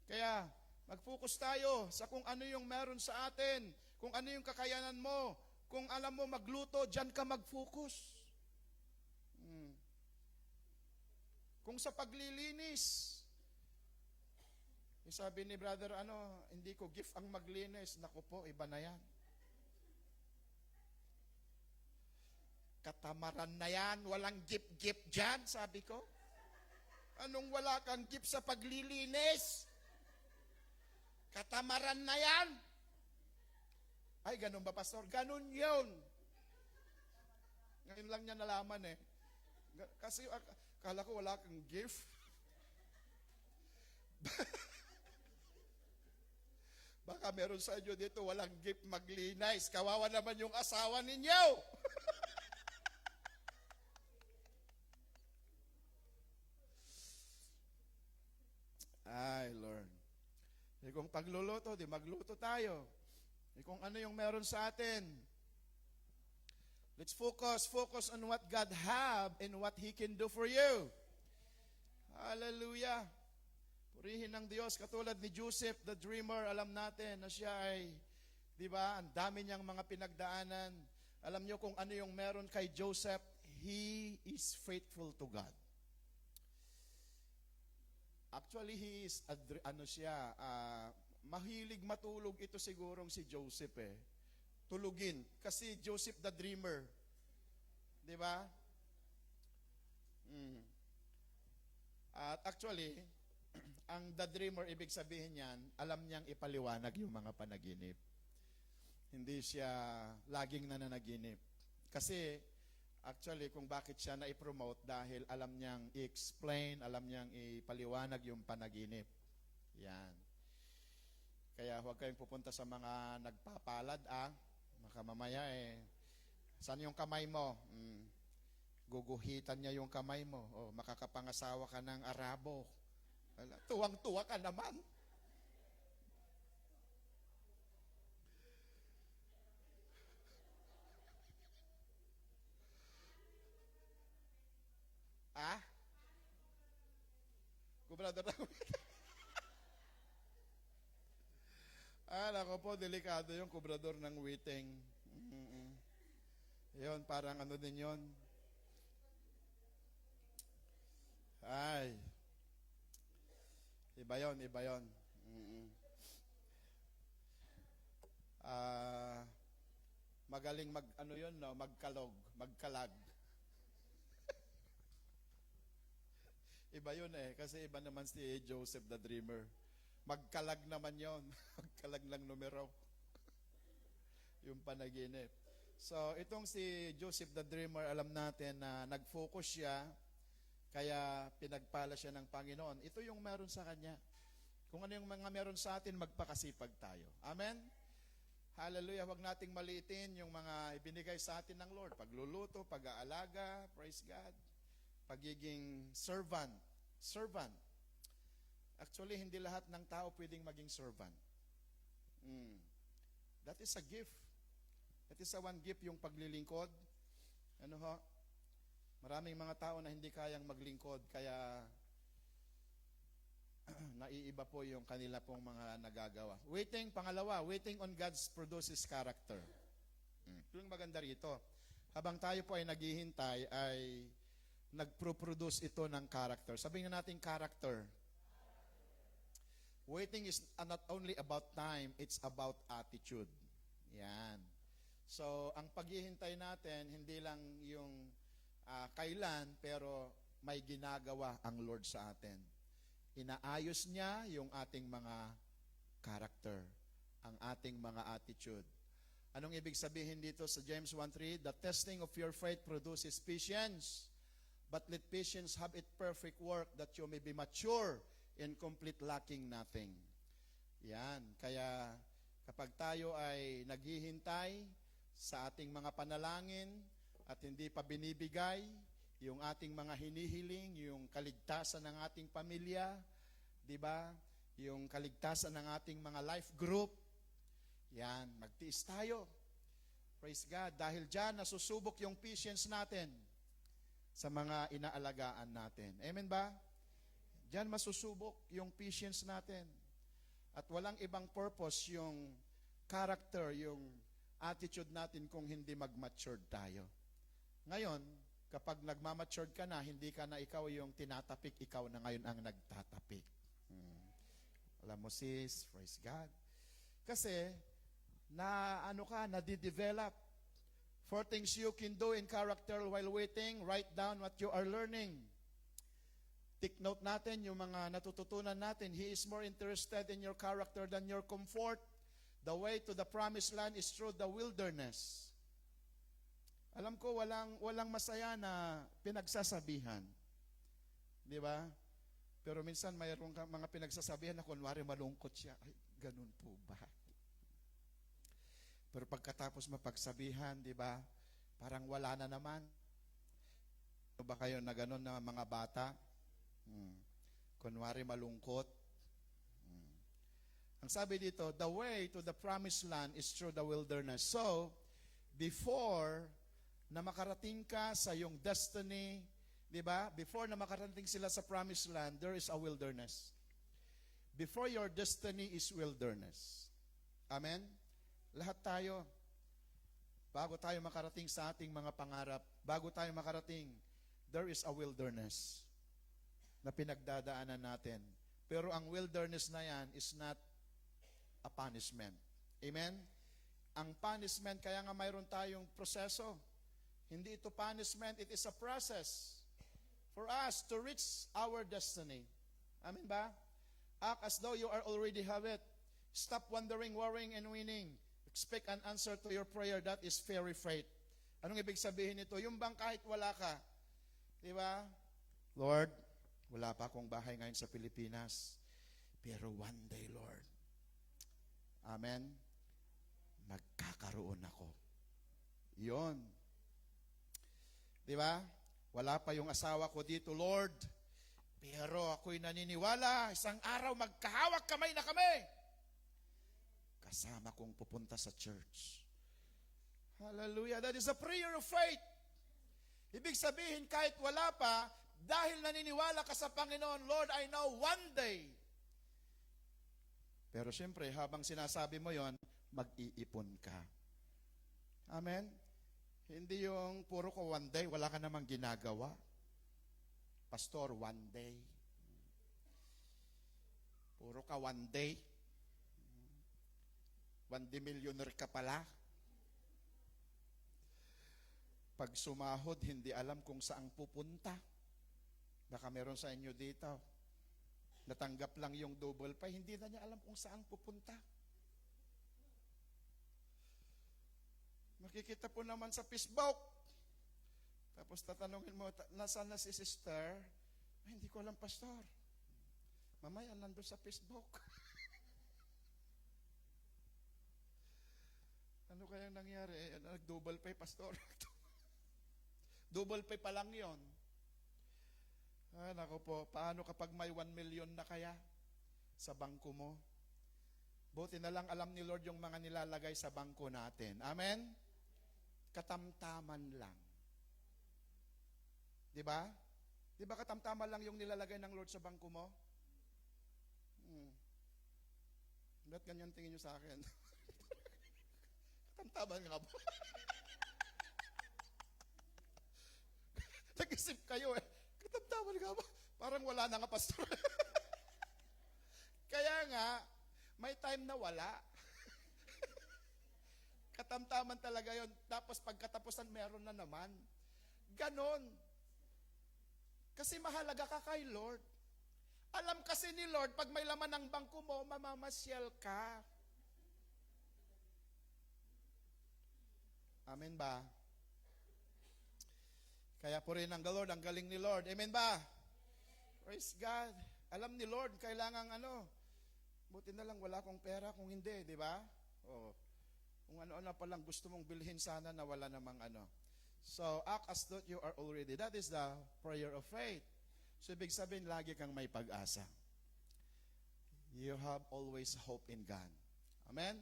Kaya, mag-focus tayo sa kung ano yung meron sa atin, kung ano yung kakayanan mo. Kung alam mo magluto, dyan ka mag-focus. Kung sa paglilinis, sabi ni brother, hindi ko gift ang maglinis. Naku po, iba na yan. Katamaran na yan, walang gift-gift dyan, sabi ko. Anong wala kang gift sa paglilinis? Katamaran na yan. Ay, ganun ba, pastor? Ganun yun. Ngayon lang niya nalaman eh. Kasi akala ko wala kang gift. Baka meron sa inyo dito walang gift maglinis. Kawawa naman yung asawa ninyo. Ay, Lord. Kung pagluluto, di magluto tayo. Kung ano yung meron sa atin. Let's focus on what God have and what He can do for you. Hallelujah. Purihin ng Diyos. Katulad ni Joseph, the dreamer, alam natin na siya ay, di ba, ang dami niyang mga pinagdaanan. Alam niyo kung ano yung meron kay Joseph, he is faithful to God. Actually, he is, mahilig matulog ito sigurong si Joseph eh. Tulugin. Kasi Joseph the dreamer. Di ba? At actually, ang the dreamer, ibig sabihin niyan, alam niyang ipaliwanag yung mga panaginip. Hindi siya laging nananaginip. Kasi, actually, kung bakit siya na-promote, dahil alam niyang i-explain, alam niyang ipaliwanag yung panaginip. Yan. Kaya huwag kayong pupunta sa mga nagpapalad, Baka mamaya saan yung kamay mo? Guguhitan niya yung kamay mo. Makakapangasawa ka ng Arabo. Tuwang-tuwa ka naman. Gubernador na nako po, delikado yung kubrador ng Witing. Yun, parang ano din yun. Ay. Iba yun. Magaling magkalag. Iba yun kasi iba naman si Joseph the Dreamer. Magkalag naman yon. Magkalag lang numero. Yung panaginip. So, itong si Joseph the Dreamer, alam natin na nag-focus siya, kaya pinagpala siya ng Panginoon. Ito yung meron sa kanya. Kung ano yung mga meron sa atin, magpakasipag tayo. Amen? Hallelujah. Huwag nating maliitin yung mga ibinigay sa atin ng Lord. Pagluluto, pag-aalaga, praise God. Pagiging servant. Actually, hindi lahat ng tao pwedeng maging servant. That is a gift. That is a one gift, yung paglilingkod. Maraming mga tao na hindi kayang maglingkod, kaya naiiba po yung kanila pong mga nagagawa. Pangalawa, waiting on God's produces character. Yung maganda rito, habang tayo po ay naghihintay, ay nagpro-produce ito ng character. Sabihin na natin character. Waiting is not only about time, it's about attitude. Yan. So, ang paghihintay natin, hindi lang yung kailan, pero may ginagawa ang Lord sa atin. Inaayos niya yung ating mga character, ang ating mga attitude. Anong ibig sabihin dito sa James 1:3? The testing of your faith produces patience, but let patience have its perfect work, that you may be mature and complete, lacking nothing. Yan, kaya kapag tayo ay naghihintay sa ating mga panalangin at hindi pa binibigay yung ating mga hinihiling, yung kaligtasan ng ating pamilya, di ba? Yung kaligtasan ng ating mga life group, yan, magtiis tayo. Praise God. Dahil dyan, nasusubok yung patience natin sa mga inaalagaan natin. Amen ba? Dyan masusubok yung patience natin. At walang ibang purpose yung character, yung attitude natin kung hindi mag-matured tayo. Ngayon, kapag nagmamatured ka na, hindi ka na ikaw yung tinatapik, ikaw na ngayon ang nagtatapik. Alam mo sis, praise God. Kasi, nadidevelop. 4 things you can do in character while waiting, write down what you are learning. Take note natin yung mga natututunan natin. He is more interested in your character than your comfort. The way to the promised land is through the wilderness. Alam ko, walang masaya na pinagsasabihan. Di ba? Pero minsan mayroong mga pinagsasabihan na kunwari malungkot siya. Ay, ganun po ba? Pero pagkatapos mapagsabihan, di ba? Parang wala na naman. Ano ba kayo na ganun na mga bata? Kunwari malungkot. Ang sabi dito, the way to the promised land is through the wilderness. So, before na makarating ka sa iyong destiny, di ba? Before na makarating sila sa promised land, there is a wilderness. Before your destiny is wilderness. Amen? Lahat tayo, bago tayo makarating sa ating mga pangarap, bago tayo makarating, there is a wilderness na pinagdadaanan natin. Pero ang wilderness na yan is not a punishment. Amen? Ang punishment, kaya nga mayroon tayong proseso. Hindi ito punishment, it is a process for us to reach our destiny. Amen ba? Act as though you are already have it. Stop wondering, worrying, and winning. Expect an answer to your prayer. That is very faith. Anong ibig sabihin nito? Yung bang kahit wala ka, di ba? Lord, wala pa akong bahay ngayon sa Pilipinas. Pero one day, Lord, amen, magkakaroon ako. Yun. Di ba? Wala pa yung asawa ko dito, Lord. Pero ako'y naniniwala, isang araw magkahawak kamay na kami. Kasama kong pupunta sa church. Hallelujah. That is a prayer of faith. Ibig sabihin, kahit wala pa, dahil naniniwala ka sa Panginoon, Lord, I know one day. Pero siyempre, habang sinasabi mo yon, mag-iipon ka. Amen? Hindi yung puro ko one day, wala ka namang ginagawa. Pastor, one day. Puro ka one day. 1 millionaire ka pala. Pag sumahod, hindi alam kung saan pupunta. Baka meron sa inyo dito. Natanggap lang yung double pay, hindi na niya alam kung saan pupunta. Makikita po naman sa Facebook. Tapos tatanungin mo, nasaan na si sister? Ay, hindi ko alam, pastor. Mamaya, nandun sa Facebook. Ano kayang nangyari? Nag-double pay, pastor. Double pay pa lang yon. Ah, nako po, paano kapag may 1 million na kaya sa bangko mo? Buti na lang alam ni Lord yung mga nilalagay sa bangko natin. Amen? Katamtaman lang. Di ba? Di ba katamtaman lang yung nilalagay ng Lord sa bangko mo? Ba't ganyan tingin nyo sa akin? Katamtaman nga ba? Nag-isip kayo eh. Katamtaman nga ba? Parang wala na nga, pastor. Kaya nga, may time na wala. Katamtaman talaga yon. Tapos pagkatapusan, meron na naman. Ganon. Kasi mahalaga ka kay Lord. Alam kasi ni Lord, pag may laman ng bangko mo, mamamasyal ka. Amen ba? Kaya purihin ang Lord, ang galing ni Lord. Amen ba? Praise God. Alam ni Lord, kailangan buti na lang wala akong pera kung hindi, di ba? O, kung ano-ano pa lang gusto mong bilhin sana na wala namang ano. So, act as though you are already. That is the prayer of faith. So, ibig sabihin, lagi kang may pag-asa. You have always hope in God. Amen?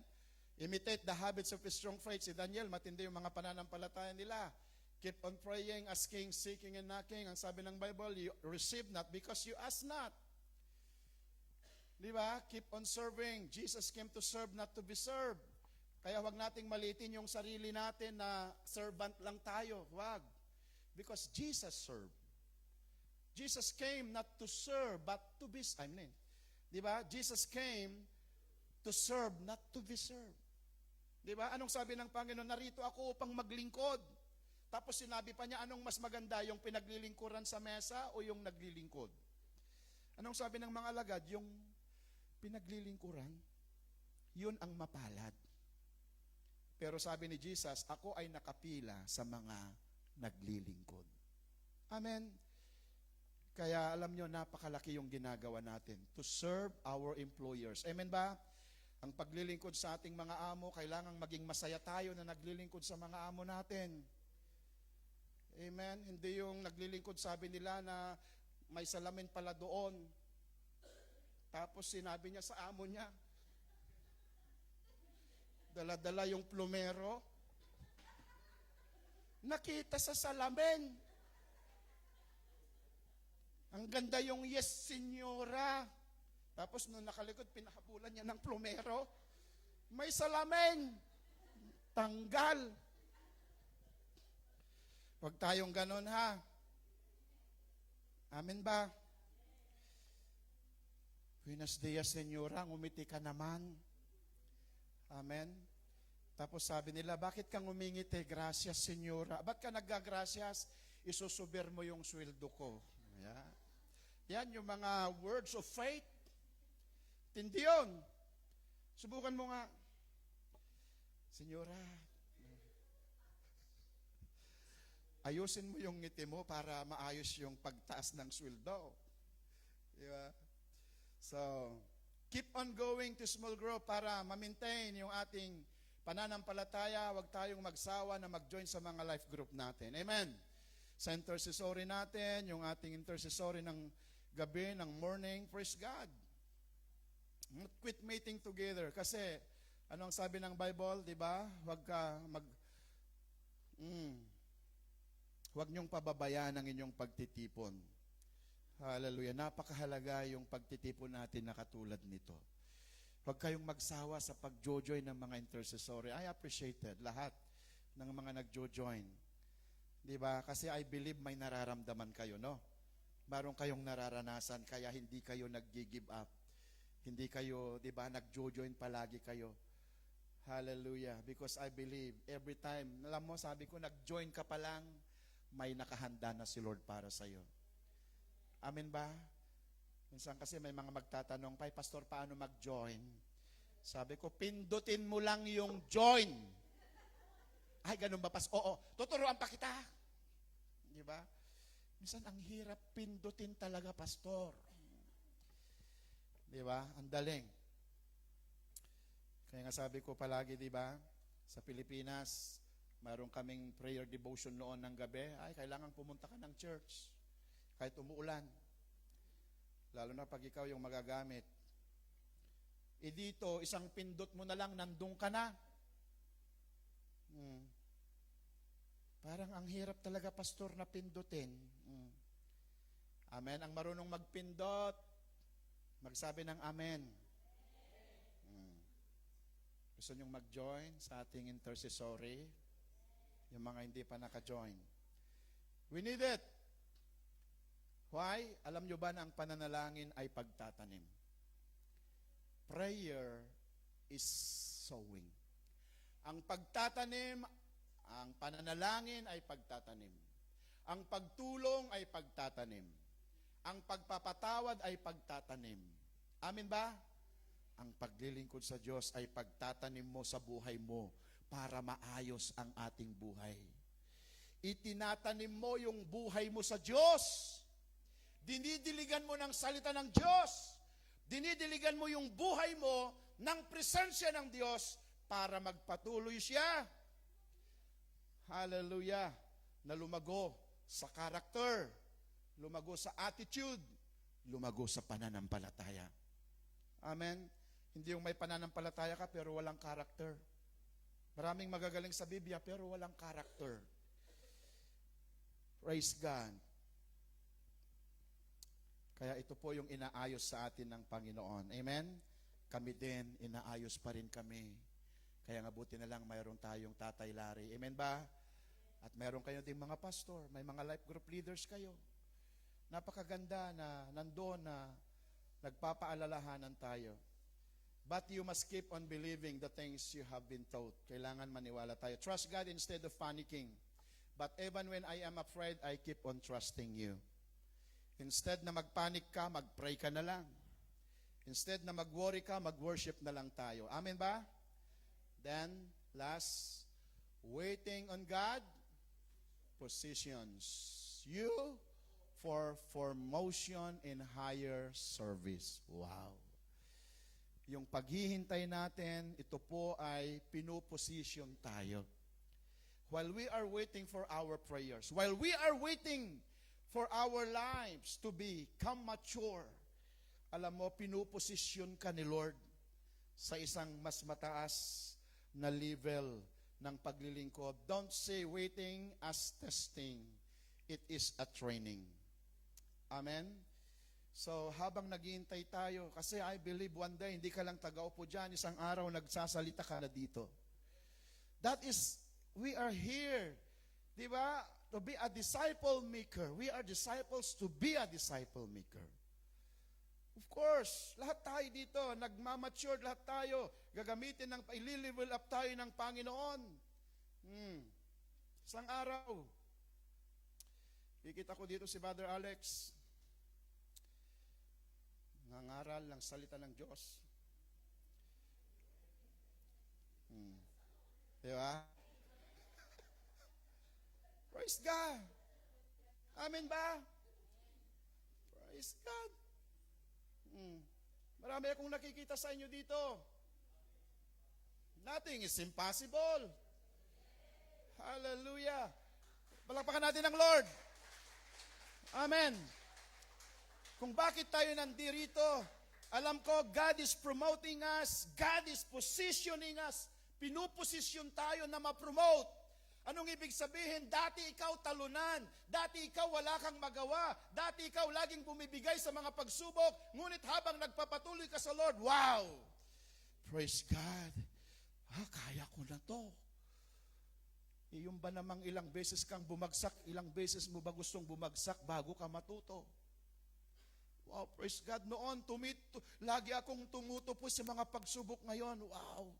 Imitate the habits of a strong faith. Si Daniel, matindi yung mga pananampalataya nila. Keep on praying, asking, seeking, and knocking. Ang sabi ng Bible, you receive not because you ask not. Di ba? Keep on serving. Jesus came to serve, not to be served. Kaya wag nating malitin yung sarili natin na servant lang tayo. Wag. Because Jesus served. Jesus came not to serve, but to be served. Di ba? Jesus came to serve, not to be served. Di ba? Anong sabi ng Panginoon? Narito ako upang maglingkod. Tapos sinabi pa niya, anong mas maganda, yung pinaglilingkuran sa mesa o yung naglilingkod? Anong sabi ng mga alagad? Yung pinaglilingkuran, yun ang mapalad. Pero sabi ni Jesus, ako ay nakapila sa mga naglilingkod. Amen. Kaya alam nyo, napakalaki yung ginagawa natin to serve our employers. Amen ba? Ang paglilingkod sa ating mga amo, kailangang maging masaya tayo na naglilingkod sa mga amo natin. Amen? Hindi yung naglilingkod, sabi nila na may salamin pala doon. Tapos sinabi niya sa amo niya, dala-dala yung plumero. Nakita sa salamin. Ang ganda yung yes, senyora. Tapos nung nakalikod, pinahabulan niya ng plumero. May salamin. Tanggal. Huwag tayong ganon, ha? Amen ba? Buenos dias, senyora. Ngumiti ka naman. Amen? Tapos sabi nila, bakit kang umingiti? Gracias, senyora. Ba't ka naggagracias? Isusuber mo yung sweldo ko. Yeah. Yan yung mga words of faith. Tindi yun. Subukan mo nga. Senyora, ayusin mo yung ngiti mo para maayos yung pagtaas ng sweldo. Diba? So, keep on going to small group para ma-maintain yung ating pananampalataya. Huwag tayong magsawa na mag-join sa mga life group natin. Amen. Sa intercessory natin, yung ating intercessory ng gabi, ng morning, praise God. Not quit meeting together. Kasi, ano ang sabi ng Bible, di ba? Huwag niyong pababayaan ang inyong pagtitipon. Hallelujah. Napakahalaga yung pagtitipon natin na katulad nito. Huwag kayong magsawa sa pag-join ng mga intercessory. I appreciated lahat ng mga nag-join. Diba? Kasi I believe may nararamdaman kayo, no? Meron kayong nararanasan, kaya hindi kayo nag-give up. Hindi kayo, diba, nag-join palagi kayo. Hallelujah. Because I believe, every time, alam mo, sabi ko, nag-join ka pa lang, may nakahanda na si Lord para sa'yo. Amen ba? Minsan kasi may mga magtatanong, Pastor, paano mag-join? Sabi ko, pindutin mo lang yung join. Ay, ganun ba, Pastor? Oo, tuturuan pa kita. Di ba? Minsan, ang hirap pindutin talaga, Pastor. Di ba? Ang daling. Kaya nga sabi ko palagi, di ba? Sa Pilipinas, mayroon kaming prayer devotion noon ng gabi. Ay, kailangan pumunta ka ng church. Kahit umuulan. Lalo na pag ikaw yung magagamit. E dito, isang pindot mo na lang, nandun ka na. Parang ang hirap talaga, Pastor, na pindutin. Amen. Ang marunong magpindot, magsabi ng amen. Gusto nyong mag-join sa ating intercessory? Yung mga hindi pa naka-join. We need it. Why? Alam nyo ba na ang pananalangin ay pagtatanim? Prayer is sowing. Ang pagtatanim, ang pananalangin ay pagtatanim. Ang pagtulong ay pagtatanim. Ang pagpapatawad ay pagtatanim. Amin ba? Ang paglilingkod sa Diyos ay pagtatanim mo sa buhay mo para maayos ang ating buhay. Itinatanim mo yung buhay mo sa Diyos. Dinidiligan mo ng salita ng Diyos. Dinidiligan mo yung buhay mo ng presensya ng Diyos para magpatuloy siya. Hallelujah. Na lumago sa karakter, lumago sa attitude, lumago sa pananampalataya. Amen. Hindi yung may pananampalataya ka pero walang karakter. Maraming magagaling sa Biblia pero walang karakter. Praise God. Kaya ito po yung inaayos sa atin ng Panginoon. Amen? Kami din, inaayos pa rin kami. Kaya nga buti na lang mayroon tayong Tatay Larry. Amen ba? At mayroon kayo ding mga pastor, may mga life group leaders kayo. Napakaganda na nandoon na nagpapaalalahanan tayo. But you must keep on believing the things you have been taught. Kailangan maniwala tayo. Trust God instead of panicking. But even when I am afraid, I keep on trusting you. Instead na magpanic ka, magpray ka na lang. Instead na mag-worry ka, mag-worship na lang tayo. Amen ba? Then, last, waiting on God positions you for promotion in higher service. Wow. Yung paghihintay natin, ito po ay pinuposition tayo. While we are waiting for our prayers, while we are waiting for our lives to become mature, alam mo, pinuposisyon ka ni Lord sa isang mas mataas na level ng paglilingkod. Don't say waiting as testing. It is a training. Amen? So, habang naghihintay tayo, kasi I believe one day, hindi ka lang tagaupo dyan, isang araw nagsasalita ka na dito. That is, we are here. Di ba? To be a disciple maker. We are disciples to be a disciple maker. Of course, lahat tayo dito, nagmamature lahat tayo, gagamitin ng, i-level up tayo ng Panginoon. Isang araw, kikita ko dito si Brother Alex, nangaral ng salita ng Diyos. Di ba? Praise God. Amen ba? Praise God. Marami akong nakikita sa inyo dito. Nothing is impossible. Hallelujah. Palakpakan natin ang Lord. Amen. Kung bakit tayo nandirito, alam ko, God is promoting us. God is positioning us. Pinuposisyon tayo na ma-promote. Anong ibig sabihin? Dati ikaw talunan. Dati ikaw wala kang magawa. Dati ikaw laging bumibigay sa mga pagsubok. Ngunit habang nagpapatuloy ka sa Lord, wow! Praise God. Kaya ko na to. Yung ba namang ilang beses kang bumagsak, ilang beses mo ba gustong bumagsak bago ka matuto? Wow, praise God. Noon, lagi akong tumutupo sa mga pagsubok ngayon. Wow!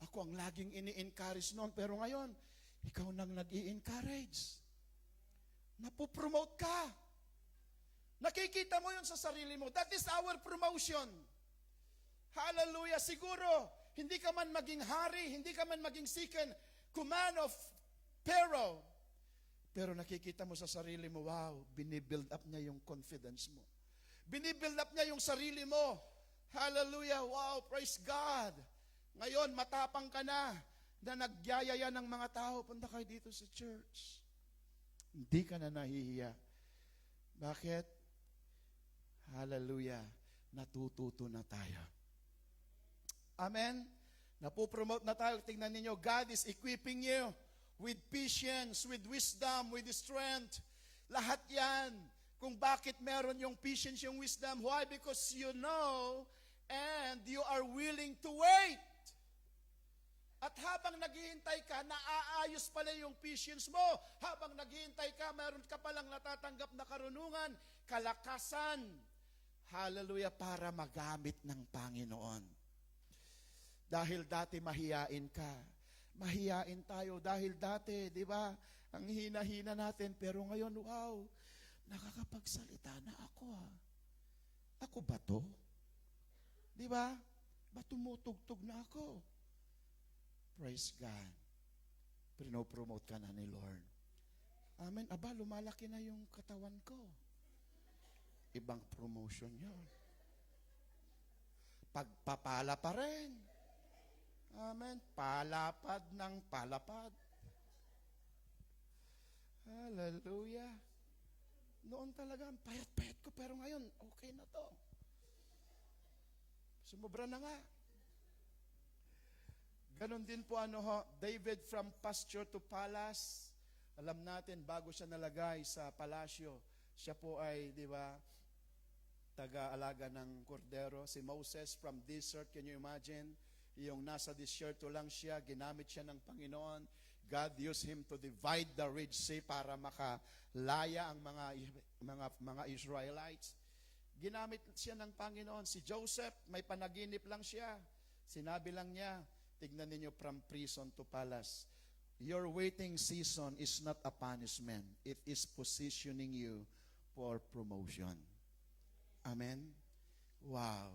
Ako ang laging ini-encourage noon. Pero ngayon, ikaw nang nag-i-encourage. Napopromote ka. Nakikita mo yun sa sarili mo. That is our promotion. Hallelujah. Siguro, hindi ka man maging hari, hindi ka man maging second command of Pharaoh. Pero nakikita mo sa sarili mo, wow, binibuild up niya yung confidence mo. Binibuild up niya yung sarili mo. Hallelujah. Wow, praise God. Ngayon, matapang ka na nagyayaya ng mga tao, punta kayo dito sa church. Hindi ka na nahihiya. Bakit? Hallelujah. Natututo na tayo. Amen? Napopromote na tayo. Tingnan ninyo, God is equipping you with patience, with wisdom, with strength. Lahat yan. Kung bakit meron yung patience, yung wisdom. Why? Because you know and you are willing to wait. At habang naghihintay ka, naaayos pala yung patience mo. Habang naghihintay ka, meron ka palang natatanggap na karunungan, kalakasan. Hallelujah, para magamit ng Panginoon. Dahil dati mahiyain ka. Mahiyain tayo dahil dati, di ba? Ang hina-hina natin, pero ngayon, wow, nakakapagsalita na ako ah. Ako ba to? Di ba? Ba tumutugtog na ako? Praise God. Pinopromote ka na ni Lord. Amen. Aba, lumalaki na yung katawan ko. Ibang promotion yun. Pagpapala pa rin. Amen. Palapad ng palapad. Hallelujah. Noon talaga, ang payat-payat ko, pero ngayon, okay na to. Sumubra na nga. Ganon din po David from pasture to palace. Alam natin, bago siya nalagay sa palasyo, siya po ay, di ba, taga-alaga ng kordero. Si Moses from desert, can you imagine? Yung nasa desierto lang siya, ginamit siya ng Panginoon. God used him to divide the Red Sea para makalaya ang mga Israelites. Ginamit siya ng Panginoon. Si Joseph, may panaginip lang siya. Sinabi lang niya, tignan ninyo, from prison to palace. Your waiting season is not a punishment. It is positioning you for promotion. Amen? Wow.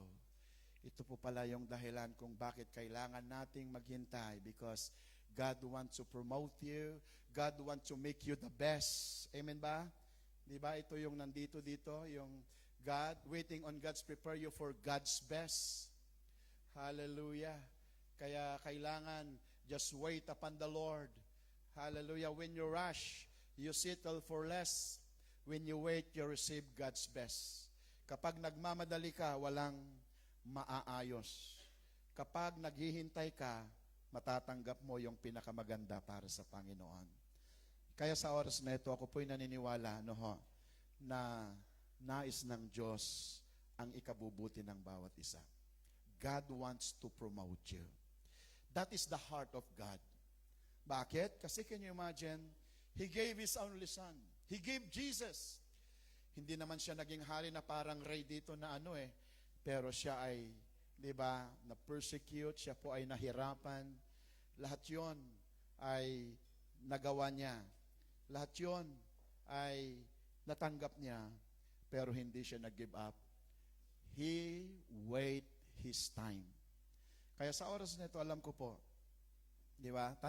Ito po pala yung dahilan kung bakit kailangan nating maghintay, because God wants to promote you. God wants to make you the best. Amen ba? Di ba? Ito yung nandito dito, yung God, waiting on God's prepare you for God's best. Hallelujah. Kaya kailangan just wait upon the Lord. Hallelujah. When you rush, you settle for less. When you wait, you receive God's best. Kapag nagmamadali ka, walang maaayos. Kapag naghihintay ka, matatanggap mo yung pinakamaganda para sa Panginoon. Kaya sa oras na ito, ako po'y naniniwala na nais ng Diyos ang ikabubuti ng bawat isa. God wants to promote you. That is the heart of God. Bakit? Kasi can you imagine, He gave His only Son. He gave Jesus. Hindi naman siya naging hari na parang Ray dito na pero siya ay, di ba, na-persecute, siya po ay nahirapan. Lahat yon ay nagawa niya. Lahat yon ay natanggap niya, pero hindi siya nag-give up. He wait His time. Kaya sa oras na ito, alam ko po, di ba,